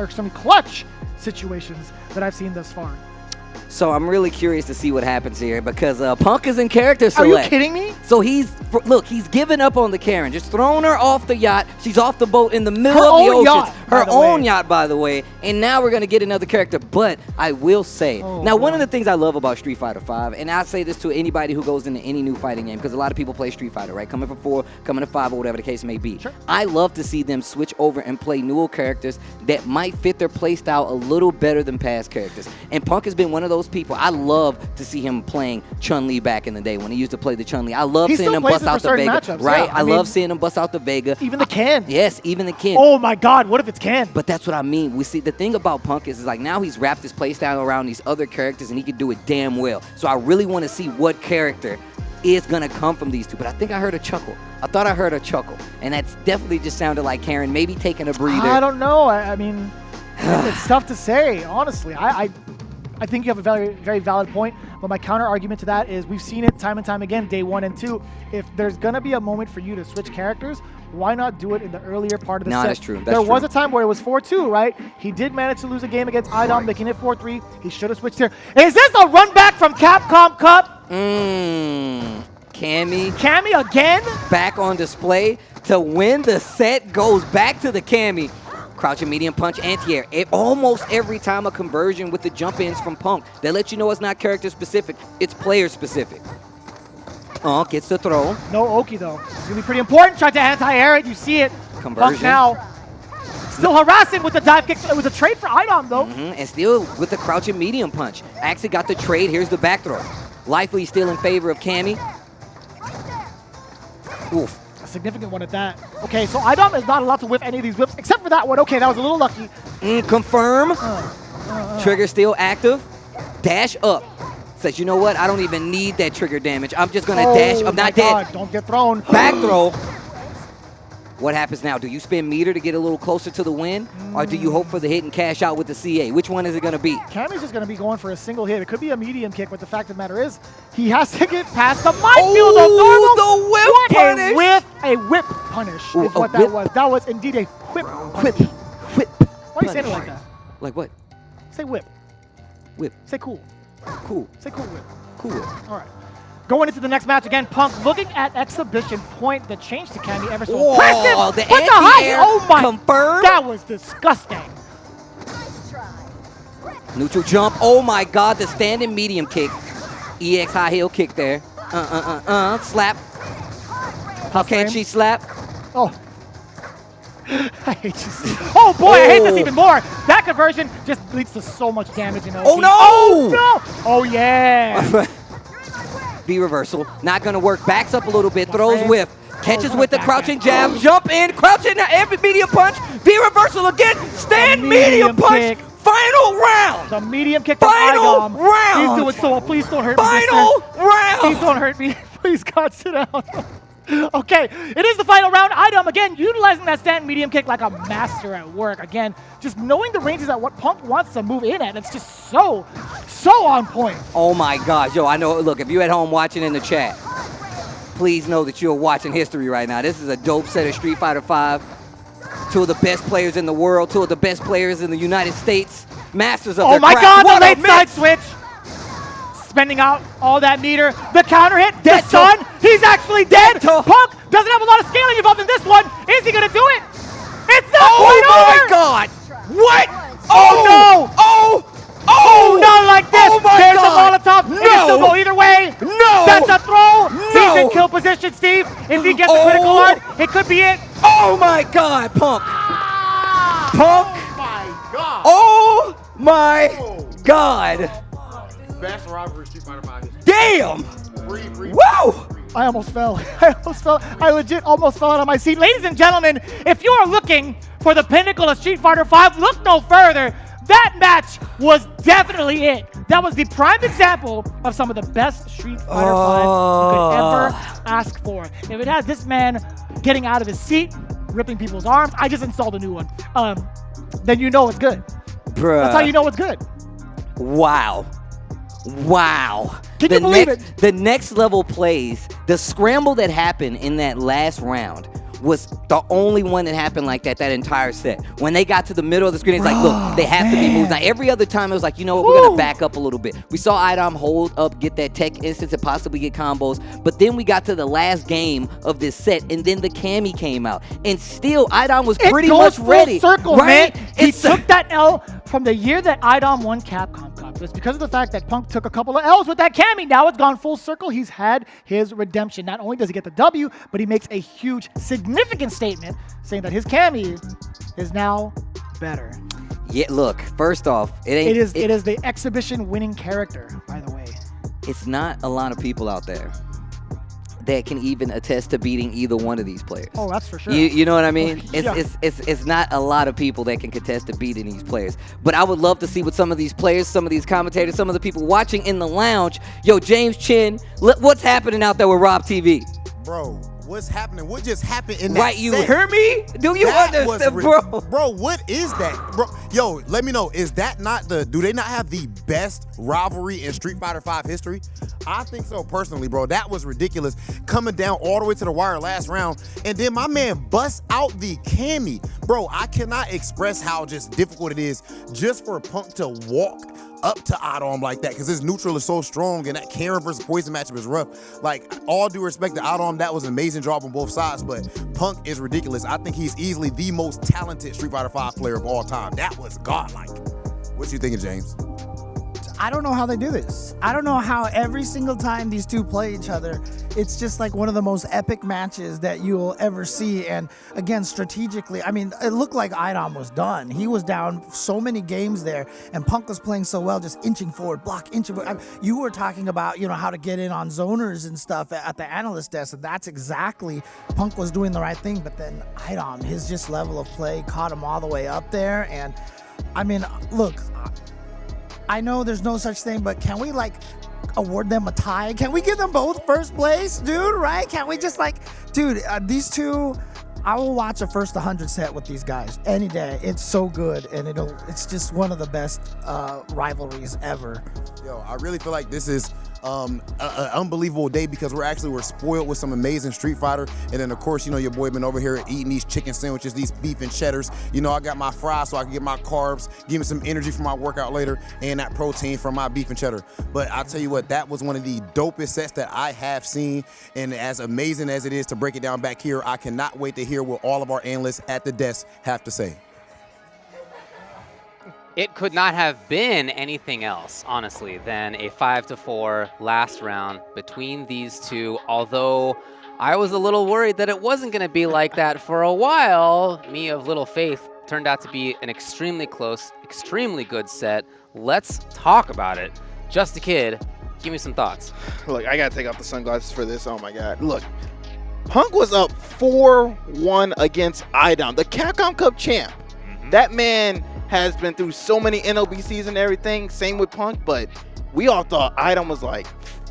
situations that I've seen thus far.
So I'm really curious to see what happens here because Punk is in character
select. Are you kidding me?
So he's given up on the Karin, just thrown her off the yacht. She's off the boat in the middle of the ocean. Her own yacht, by the way. And now we're gonna get another character. But I will say, one of the things I love about Street Fighter 5, and I say this to anybody who goes into any new fighting game, because a lot of people play Street Fighter, right? Coming from 4, coming to 5, or whatever the case may be.
Sure.
I love to see them switch over and play newer characters that might fit their playstyle a little better than past characters. And Punk has been one of those people. I love to see him playing Chun-Li back in the day when he used to play the Chun-Li. I love seeing him bust out the Vega,
matchups,
right?
Yeah.
I love seeing him bust out the Vega.
Even the Can.
Yes, even the Can.
Oh my God, what if it's Can?
But that's what I mean. We see the thing about Punk is like now he's wrapped his playstyle around these other characters and he can do it damn well. So I really want to see what character is going to come from these two. But I think I heard a chuckle. I thought I heard a chuckle. And that's definitely just sounded like Karin maybe taking a breather.
I don't know. I mean, it's tough to say, honestly. I think you have a very, very valid point, but my counter argument to that is we've seen it time and time again, day 1 and 2. If there's going to be a moment for you to switch characters, why not do it in the earlier part of the set?
That's true.
There was a time where it was 4-2, right? He did manage to lose a game against iDom, making it 4-3. He should have switched here. Is this a run back from Capcom Cup?
Cammy
again?
Back on display to win the set, goes back to the Cammy. Crouching medium punch, anti-air. Almost every time a conversion with the jump ins from Punk. They let you know it's not character specific, it's player specific. Gets the throw.
No Oki though. It's gonna be pretty important. Tried to anti-air it. You see it.
Conversion.
Punk now. Still harassing with the dive kick. It was a trade for iDom though.
And still with the crouching medium punch. Actually got the trade. Here's the back throw. Lively still in favor of Cammy. Oof.
A significant one at that. Okay, so iDom is not allowed to whip any of these whips except for that one. Okay, that was a little lucky.
Confirm. Trigger still active. Dash up. Says, you know what? I don't even need that trigger damage. I'm just going to dash. I'm not dead.
Don't get thrown.
Back throw. What happens now? Do you spend meter to get a little closer to the win? Or do you hope for the hit and cash out with the CA? Which one is it going to be?
Cammy's just going to be going for a single hit. It could be a medium kick, but the fact of the matter is he has to get past the minefield of normal.
The whip punish.
A whip punish is what that was. That was indeed a whip punish.
Whip.
Why are you saying it like that?
Like what?
Say whip.
Whip.
Say cool.
Cool.
Say cool whip.
Cool whip.
All right. Going into the next match again, Punk looking at exhibition point. The change to Cammy ever so impressive.
The
But the high, oh my,
confirmed.
that was disgusting.
Neutral jump. Oh my God, the standing medium kick. EX high heel kick there. Slap. How can she slap?
Oh. I hate you, Steve. Oh boy, I hate this even more. That conversion just leads to so much damage.
Oh no!
Oh no! Oh yeah!
B reversal, not gonna work. Backs up a little bit, throws whiff, catches with the crouching jab, jump in, crouching, every medium punch, B reversal again, stand medium punch, final round!
The medium kick from
Final
iDom.
round!
He's doing so well. Please don't hurt me.
Final round!
Please don't hurt me. Please, God, sit down. Okay, it is the final round. iDom, again, utilizing that stand medium kick like a master at work. Again, just knowing the ranges at what Punk wants to move in at. It's just so on point.
Oh my gosh, yo, I know, look, if you're at home watching in the chat, please know that you're watching history right now. This is a dope set of Street Fighter V. Two of the best players in the world, two of the best players in the United States, masters of their craft.
God,
What
the
a
late side switch. Spending out all that meter. The counter hit, the stun. He's actually dead. Punk doesn't have a lot of scaling involved in this one. Is he going to do it? It's not quite over.
Oh my God. What?
Oh no. Oh, not like this.
Oh my
There's
God.
the Molotov.
No.
It can still go either way.
No.
That's a throw.
No.
He's in kill position, Steve. If he gets a critical one, it could be it.
Oh my God, Punk. Punk.
Oh my God.
Oh my God.
Best rivalry Street Fighter 5 history.
Damn. Whoa.
I almost fell. I legit almost fell out of my seat. Ladies and gentlemen, if you are looking for the pinnacle of Street Fighter V, look no further. That match was definitely it. That was the prime example of some of the best Street Fighter V you could ever ask for. If it has this man getting out of his seat, ripping people's arms, I just installed a new one. Then you know it's good.
Bruh.
That's how you know it's good.
Wow. Wow.
Can you believe it?
The next level plays, the scramble that happened in that last round was the only one that happened like that entire set. When they got to the middle of the screen, it's like, look, they have to be moved. Now, every other time, it was like, you know what, we're going to back up a little bit. We saw iDom hold up, get that tech instance, and possibly get combos. But then we got to the last game of this set, and then the Cammy came out. And still, iDom was pretty much ready.
Circle,
right?
man. He took that L from the year that iDom won Capcom Cup. It's because of the fact that Punk took a couple of L's with that Cammy. Now it's gone full circle. He's had his redemption. Not only does he get the W, but he makes a huge, significant statement saying that his Cammy is now better.
Yeah, look, first off,
It is the exhibition winning character, by the way.
It's not a lot of people out there that can even attest to beating either one of these players.
Oh, that's for sure.
You know what I mean?
Yeah.
It's not a lot of people that can contest to beating these players. But I would love to see what some of these players, some of these commentators, some of the people watching in the lounge. Yo, James Chin, what's happening out there with Rob TV?
Bro, what's happening? What just happened in that
Right, you
set?
hear me? Do you understand, bro?
Bro, what is that? Bro, yo, let me know. Is that not do they not have the best rivalry in Street Fighter V history? I think so personally, bro. That was ridiculous. Coming down all the way to the wire last round, and then my man busts out the Cammy. Bro, I cannot express how just difficult it is just for Punk to walk up to iDom like that, because his neutral is so strong, and that Karin versus Poison matchup is rough. Like, all due respect to iDom, that was an amazing job on both sides, but Punk is ridiculous. I think he's easily the most talented Street Fighter V player of all time. That was godlike. What you thinking, James?
I don't know how they do this. I don't know how every single time these two play each other, it's just like one of the most epic matches that you'll ever see. And again, strategically, I mean, it looked like iDom was done. He was down so many games there, and Punk was playing so well, just inching forward, block, inching forward. You were talking about, you know, how to get in on zoners and stuff at the analyst desk, and that's exactly, Punk was doing the right thing, but then iDom, his just level of play caught him all the way up there. And I mean, look, I know there's no such thing, but can we like award them a tie? Can we give them both first place, dude? Right? Can't we just like, dude, these two, I will watch a first 100 set with these guys any day. It's so good, and it's just one of the best rivalries ever.
Yo, I really feel like this is an unbelievable day, because we're spoiled with some amazing Street Fighter. And then, of course, you know, your boy been over here eating these chicken sandwiches, these beef and cheddars. You know, I got my fries so I can get my carbs, give me some energy for my workout later, and that protein from my beef and cheddar. But I'll tell you what, that was one of the dopest sets that I have seen. And as amazing as it is to break it down back here, I cannot wait to hear what all of our analysts at the desk have to say.
It could not have been anything else, honestly, than a 5-4 last round between these two. Although I was a little worried that it wasn't going to be like that for a while. Me of little faith turned out to be an extremely close, extremely good set. Let's talk about it. Just a Kid, give me some thoughts.
Look, I got to take off the sunglasses for this. Oh, my God. Look, Punk was up 4-1 against iDom, the Capcom Cup champ. That man has been through so many NLBCs and everything, same with Punk, but we all thought iDom was like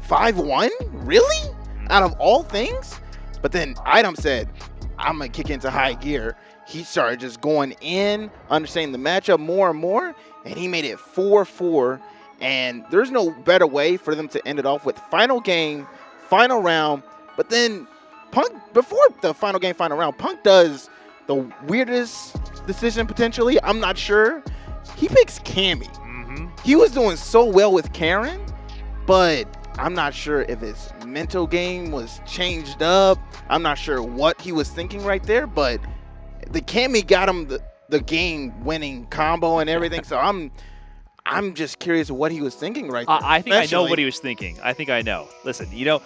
5-1? Really? Out of all things? But then iDom said, I'm going to kick into high gear. He started just going in, understanding the matchup more and more, and he made it 4-4. And there's no better way for them to end it off with final game, final round, But then Punk, before the final game, final round, Punk does the weirdest decision potentially. I'm not sure. He picks Cammy. He was doing so well with Karin, but I'm not sure if his mental game was changed up. I'm not sure what he was thinking right there, but the Cammy got him the game-winning combo and everything. So I'm just curious what he was thinking right there.
I think I know what he was thinking. I think I know. Listen, you know,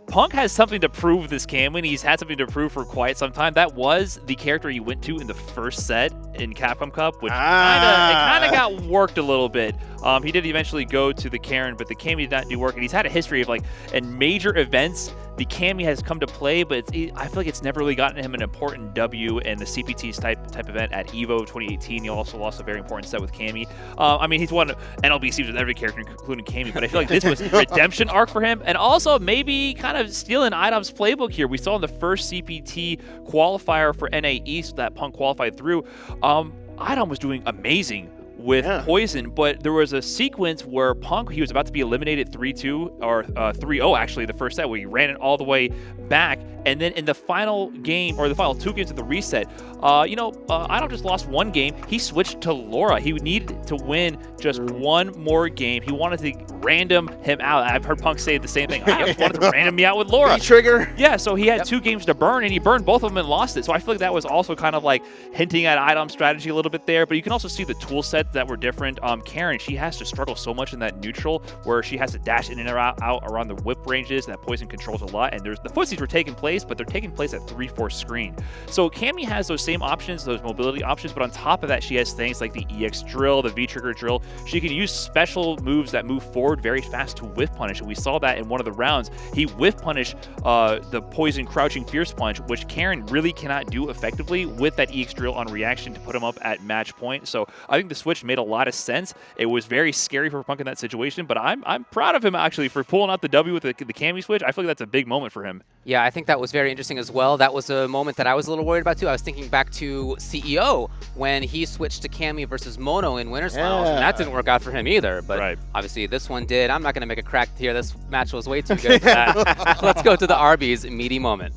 Punk has something to prove with this cam win. He's had something to prove for quite some time. That was the character he went to in the first set in Capcom Cup, which kind of got worked a little bit. He did eventually go to the Karin, but the Cammy did not do work. And he's had a history of, like, in major events, the Cammy has come to play, but I feel like it's never really gotten him an important W in the CPT's type event at EVO 2018. He also lost a very important set with Cammy. I mean, he's won NLBCs with every character, including Cammy, but I feel like this was a redemption arc for him. And also maybe kind of stealing iDom's playbook here. We saw in the first CPT qualifier for NA East that Punk qualified through, iDom was doing amazing with Poison, but there was a sequence where Punk, he was about to be eliminated 3-2 or 3-0 actually the first set, where he ran it all the way back, and then in the final game, or the final 2 games of the reset, iDom just lost 1 game. He switched to Laura. He needed to win just 1 more game. He wanted to random him out. I've heard Punk say the same thing. I just wanted to random me out with Laura.
Trigger.
Yeah, so he had 2 games to burn, and he burned both of them and lost it. So I feel like that was also kind of like hinting at iDom's strategy a little bit there, but you can also see the tool set that were different. Karin, she has to struggle so much in that neutral, where she has to dash in and out around the whip ranges that Poison controls a lot, and the footsies were taking place, but they're taking place at 3-4 screen. So Cammy has those same options, those mobility options, but on top of that, she has things like the EX drill, the V-trigger drill. She can use special moves that move forward very fast to whiff punish, and we saw that in one of the rounds. He whiff punished the Poison crouching fierce punch, which Karin really cannot do effectively with that EX drill on reaction to put him up at match point. So I think the switch made a lot of sense. It was very scary for Punk in that situation, but I'm proud of him actually for pulling out the W with the Cammy switch. I feel like that's a big moment for him.
Yeah, I think that was very interesting as well. That was a moment that I was a little worried about too. I was thinking back to CEO when he switched to Cammy versus Mono in Winners Finals, and that didn't work out for him either. But obviously this one did. I'm not going to make a crack here. This match was way too good for that. Let's go to the Arby's meaty moment.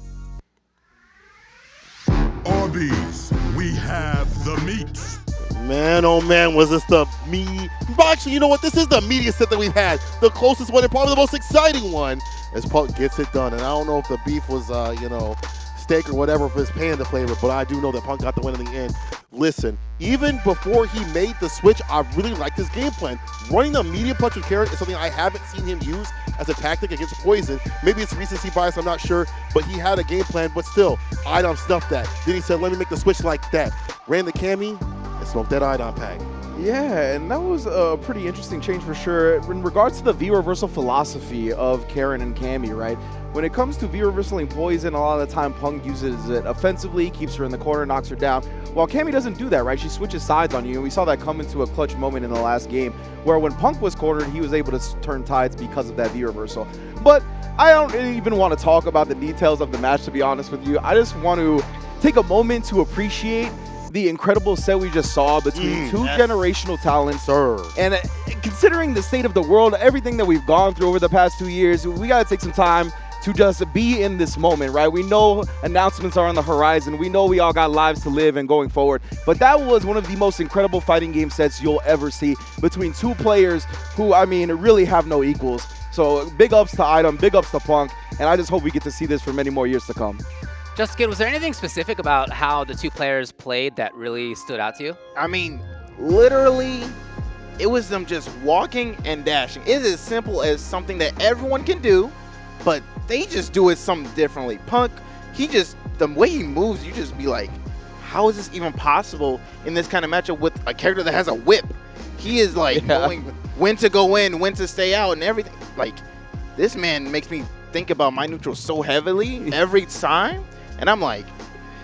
Arby's, we have the meats.
Man, oh man, was this the meat? Actually, you know what? This is the meatiest set that we've had. The closest one and probably the most exciting one as Punk gets it done. And I don't know if the beef was, steak or whatever for his panda flavor, but I do know that Punk got the win in the end. Listen, even before he made the switch, I really liked his game plan. Running the medium punch with Karin is something I haven't seen him use as a tactic against Poison. Maybe it's recency bias, I'm not sure, but he had a game plan, but still, iDom snuffed that. Then he said, let me make the switch like that. Ran the Cammy and smoked that iDom pack.
Yeah, and that was a pretty interesting change for sure. In regards to the V-reversal philosophy of Karin and Cammy, right? When it comes to V-reversaling Poison, a lot of the time Punk uses it offensively, keeps her in the corner, knocks her down. While Cammy doesn't do that, right? She switches sides on you, and we saw that come into a clutch moment in the last game, where when Punk was cornered, he was able to turn tides because of that V-reversal. But I don't even want to talk about the details of the match, to be honest with you. I just want to take a moment to appreciate the incredible set we just saw between two generational talents. And considering the state of the world, everything that we've gone through over the past 2 years, we got to take some time to just be in this moment, right? We know announcements are on the horizon. We know we all got lives to live and going forward. But that was one of the most incredible fighting game sets you'll ever see between 2 players who, I mean, really have no equals. So big ups to iDom, big ups to Punk, and I just hope we get to see this for many more years to come.
Just Kid, was there anything specific about how the 2 players played that really stood out to you?
I mean, literally, it was them just walking and dashing. It is as simple as something that everyone can do, but they just do it something differently. Punk, the way he moves, you just be like, how is this even possible in this kind of matchup with a character that has a whip? He is like knowing when to go in, when to stay out, and everything. Like, this man makes me think about my neutral so heavily every time. And I'm like,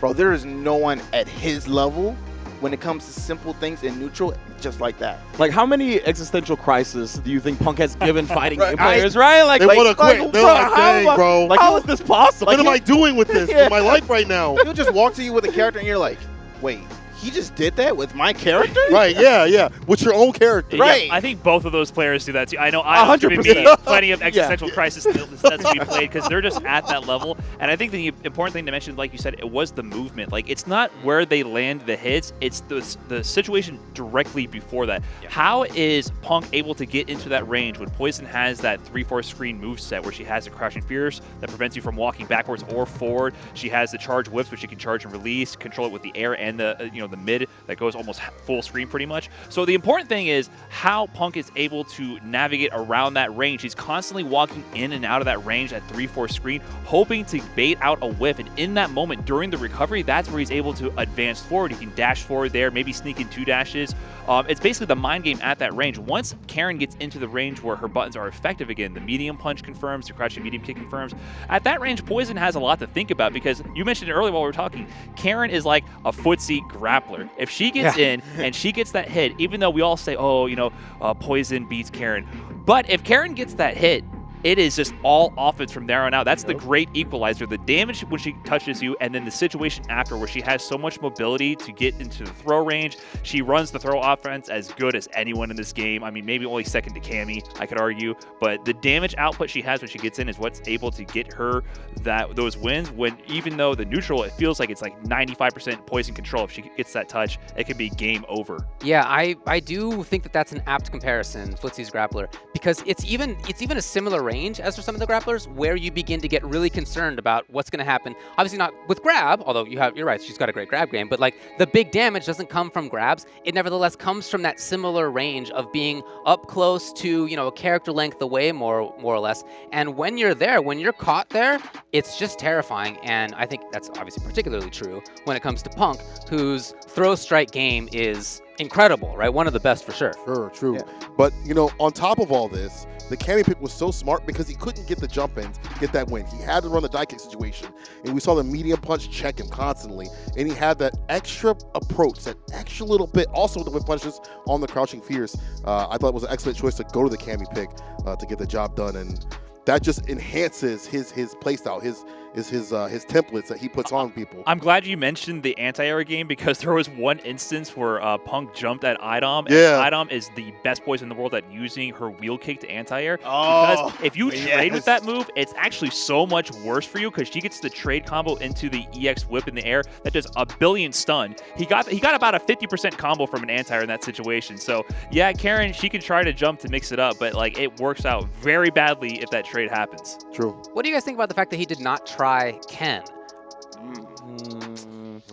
bro, there is no one at his level when it comes to simple things in neutral just like that.
Like, how many existential crises do you think Punk has given fighting game players, right? Like,
they want to quit. They're like, dang, bro.
Like, how is this possible?
What am I doing with this in my life right now?
He'll just walk to you with a character and you're like, wait, he just did that with my character?
Right, yeah. With your own character.
Right.
Yeah, I think both of those players do that too. I know Idom's giving me plenty of existential crisis sets to be played because they're just at that level. And I think the important thing to mention, like you said, it was the movement. Like, it's not where they land the hits, it's the situation directly before that. Yeah. How is Punk able to get into that range when Poison has that 3-4 screen moveset where she has a Crouching Fierce that prevents you from walking backwards or forward? She has the charge whips, which she can charge and release, control it with the air and the the mid that goes almost full screen pretty much. So the important thing is how Punk is able to navigate around that range. He's constantly walking in and out of that range at 3-4 screen, hoping to bait out a whiff. And in that moment, during the recovery, that's where he's able to advance forward. He can dash forward there, maybe sneak in 2 dashes. It's basically the mind game at that range. Once Karin gets into the range where her buttons are effective again, the medium punch confirms, the crouching medium kick confirms. At that range, Poison has a lot to think about because you mentioned it earlier while we were talking. Karin is like a footsie grappler. If she gets in and she gets that hit, even though we all say, Poison beats Karin. But if Karin gets that hit, it is just all offense from there on out. That's the great equalizer. The damage when she touches you, and then the situation after where she has so much mobility to get into the throw range. She runs the throw offense as good as anyone in this game. I mean, maybe only second to Cammy, I could argue. But the damage output she has when she gets in is what's able to get her those wins. When even though the neutral, it feels like it's like 95% Poison control. If she gets that touch, it could be game over.
Yeah, I do think that that's an apt comparison, Footsie's grappler, because it's even a similar range as for some of the grapplers where you begin to get really concerned about what's going to happen. Obviously not with grab, although you're right, she's got a great grab game, but like the big damage doesn't come from grabs. It nevertheless comes from that similar range of being up close to, a character length away more or less. And when you're there, when you're caught there, it's just terrifying. And I think that's obviously particularly true when it comes to Punk, whose throw strike game is incredible, right? One of the best for sure.
Sure, true. Yeah. But, on top of all this, the Cammy pick was so smart because he couldn't get the jump ins, get that win. He had to run the die kick situation, and we saw the medium punch check him constantly. And he had that extra approach, that extra little bit, also with the whip punches on the Crouching Fierce. I thought it was an excellent choice to go to the Cammy pick to get the job done, and that just enhances his playstyle, his templates that he puts on people.
I'm glad you mentioned the anti-air game because there was one instance where Punk jumped at iDom, and iDom is the best poison in the world at using her wheel kick to anti-air. Because if you trade with that move, it's actually so much worse for you because she gets the trade combo into the EX whip in the air that does a billion stun. He got about a 50% combo from an anti-air in that situation. So yeah, Karin, she can try to jump to mix it up, but like it works out very badly if that trade happens.
True.
What do you guys think about the fact that he did not try Ken?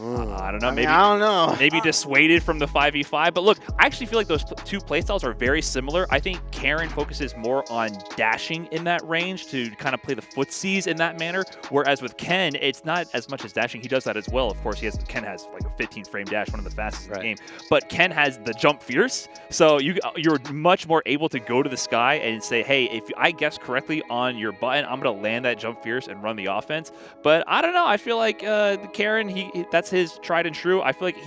I don't know.
I don't know.
Maybe dissuaded from the 5v5. But look, I actually feel like those two playstyles are very similar. I think Karin focuses more on dashing in that range to kind of play the footsies in that manner. Whereas with Ken, it's not as much as dashing. He does that as well. Of course, Ken has like a 15-frame dash, one of the fastest in the game. But Ken has the jump fierce. So you're much more able to go to the sky and say, hey, if I guess correctly on your button, I'm going to land that jump fierce and run the offense. But I don't know. I feel like Karin, that's his tried and true. I feel like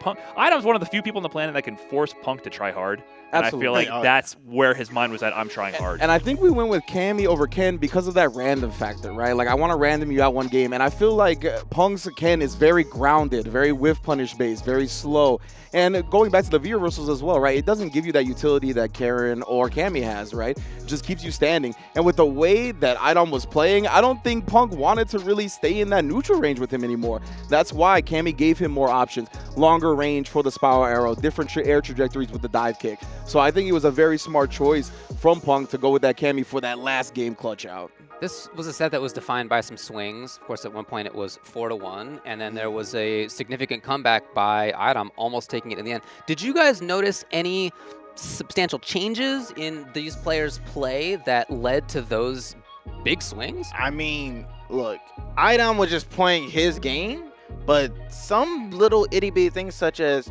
Punk. iDom's one of the few people on the planet that can force Punk to try hard. And I feel like that's where his mind was at. I'm trying hard.
And I think we went with Cammy over Ken because of that random factor, right? Like, I want to random you out one game. And I feel like Punk's Ken is very grounded, very whiff punish based, very slow. And going back to the V-reversals as well, right? It doesn't give you that utility that Karin or Cammy has, right? It just keeps you standing. And with the way that iDom was playing, I don't think Punk wanted to really stay in that neutral range with him anymore. That's why Cammy gave him more options. Longer range for the spiral arrow, different air trajectories with the dive kick. So I think it was a very smart choice from Punk to go with that Cammy for that last game clutch out.
This was a set that was defined by some swings. Of course, at one point it was 4-1, and then there was a significant comeback by iDom, almost taking it in the end. Did you guys notice any substantial changes in these players' play that led to those big swings?
I mean, look, iDom was just playing his game, but some little itty-bitty things such as,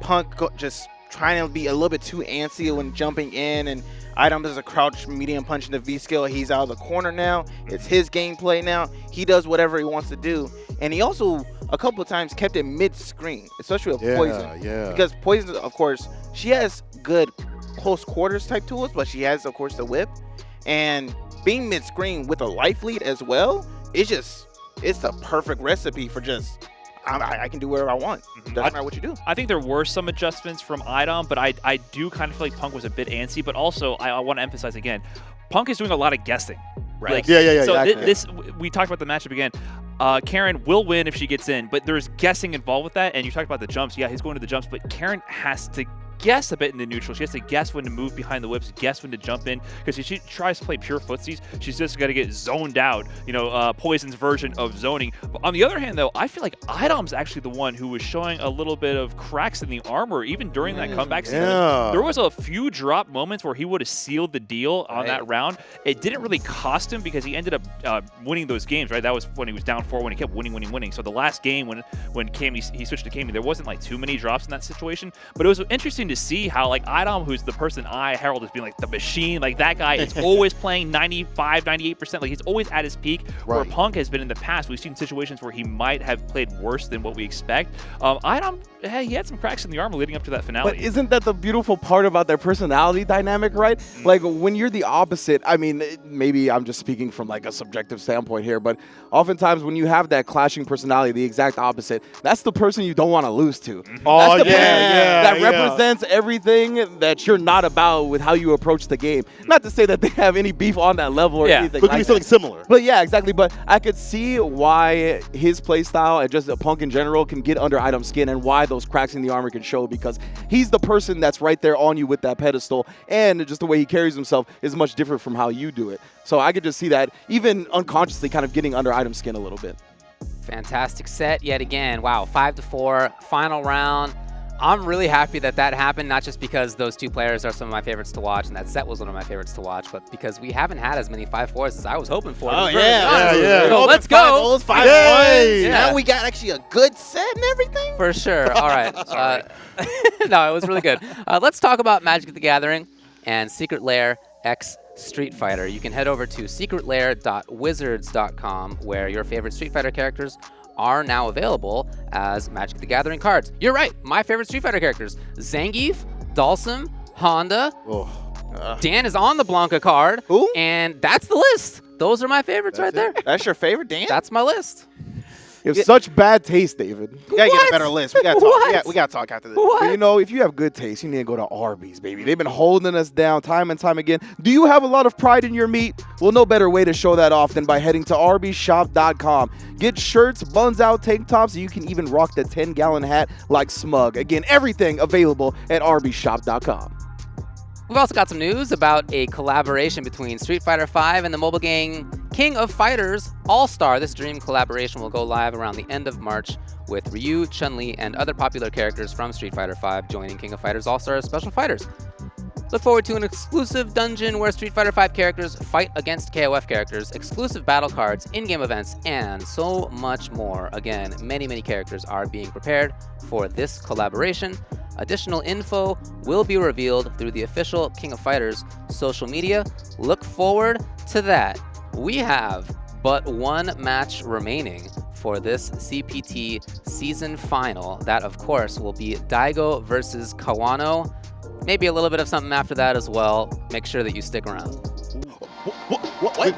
Punk just trying to be a little bit too antsy when jumping in, and iDom does a crouch medium punch in the V skill. He's out of the corner now. It's his gameplay now. He does whatever he wants to do. And he also, a couple of times, kept it mid-screen, especially with Poison.
Yeah.
Because Poison, of course, she has good close quarters type tools, but she has, of course, the whip. And being mid-screen with a life lead as well, it's the perfect recipe for just I can do whatever I want. Doesn't matter what you do.
I think there were some adjustments from iDom, but I do kind of feel like Punk was a bit antsy. But also, I want to emphasize again, Punk is doing a lot of guessing.
Right.
Like,
Yeah.
So
Exactly.
we talked about the matchup again. Karin will win if she gets in, but there's guessing involved with that. And you talked about the jumps. Yeah, he's going to the jumps, but Karin has to guess a bit in the neutral. She has to guess when to move behind the whips, guess when to jump in, because if she tries to play pure footsies, she's just got to get zoned out, Poison's version of zoning. But on the other hand, though, I feel like iDom's actually the one who was showing a little bit of cracks in the armor, even during that comeback sequence. There was a few drop moments where he would have sealed the deal on that round. It didn't really cost him because he ended up winning those games, right? That was when he was down 4, when he kept winning. So the last game when he switched to Kami, there wasn't like too many drops in that situation, but it was interesting to see how like iDom, who's the person I herald as being like the machine, like that guy is always playing 95, 98%, like he's always at his peak, where Punk has been in the past. We've seen situations where he might have played worse than what we expect. iDom, he had some cracks in the armor leading up to that finale.
But isn't that the beautiful part about their personality dynamic, right? Like when you're the opposite, I mean, maybe I'm just speaking from like a subjective standpoint here, but oftentimes when you have that clashing personality, the exact opposite, that's the person you don't want to lose to.
Oh,
that's the person that
yeah.
represents everything that you're not about with how you approach the game. Not to say that they have any beef on that level or anything
but
like
be something similar.
But yeah, exactly. But I could see why his playstyle and just a Punk in general can get under iDom's skin, and why those cracks in the armor can show, because he's the person that's right there on you with that pedestal, and just the way he carries himself is much different from how you do it. So I could just see that even unconsciously kind of getting under iDom's skin a little bit.
Fantastic set yet again. Wow, 5-4, final round. I'm really happy that happened, not just because those two players are some of my favorites to watch, and that set was one of my favorites to watch, but because we haven't had as many 5-4s as I was hoping for.
Oh, yeah.
So let's go.
5-1. Now we got actually a good set and everything.
For sure. All right. No, it was really good. Let's talk about Magic the Gathering and Secret Lair X Street Fighter. You can head over to secretlair.wizards.com, where your favorite Street Fighter characters are now available as Magic the Gathering cards. You're right. My favorite Street Fighter characters: Zangief, Dalsum, Honda. Dan is on the Blanca card.
Who?
And that's the list. Those are my favorites right there.
That's your favorite, Dan?
That's my list.
You have such bad taste, David.
You gotta get a better list. We gotta talk. We gotta talk after this.
But you know, if you have good taste, you need to go to Arby's, baby. They've been holding us down time and time again. Do you have a lot of pride in your meat? Well, no better way to show that off than by heading to arbishop.com. Get shirts, buns out, tank tops, and you can even rock the 10-gallon hat like Smug. Again, everything available at arbishop.com.
We've also got some news about a collaboration between Street Fighter V and the mobile game King of Fighters All-Star. This dream collaboration will go live around the end of March, with Ryu, Chun-Li, and other popular characters from Street Fighter V joining King of Fighters All-Star as special fighters. Look forward to an exclusive dungeon where Street Fighter V characters fight against KOF characters, exclusive battle cards, in-game events, and so much more. Again, many, many characters are being prepared for this collaboration. Additional info will be revealed through the official King of Fighters social media. Look forward to that. We have but one match remaining for this CPT season final. That, of course, will be Daigo versus Kawano. Maybe a little bit of something after that as well. Make sure that you stick around.
Wait.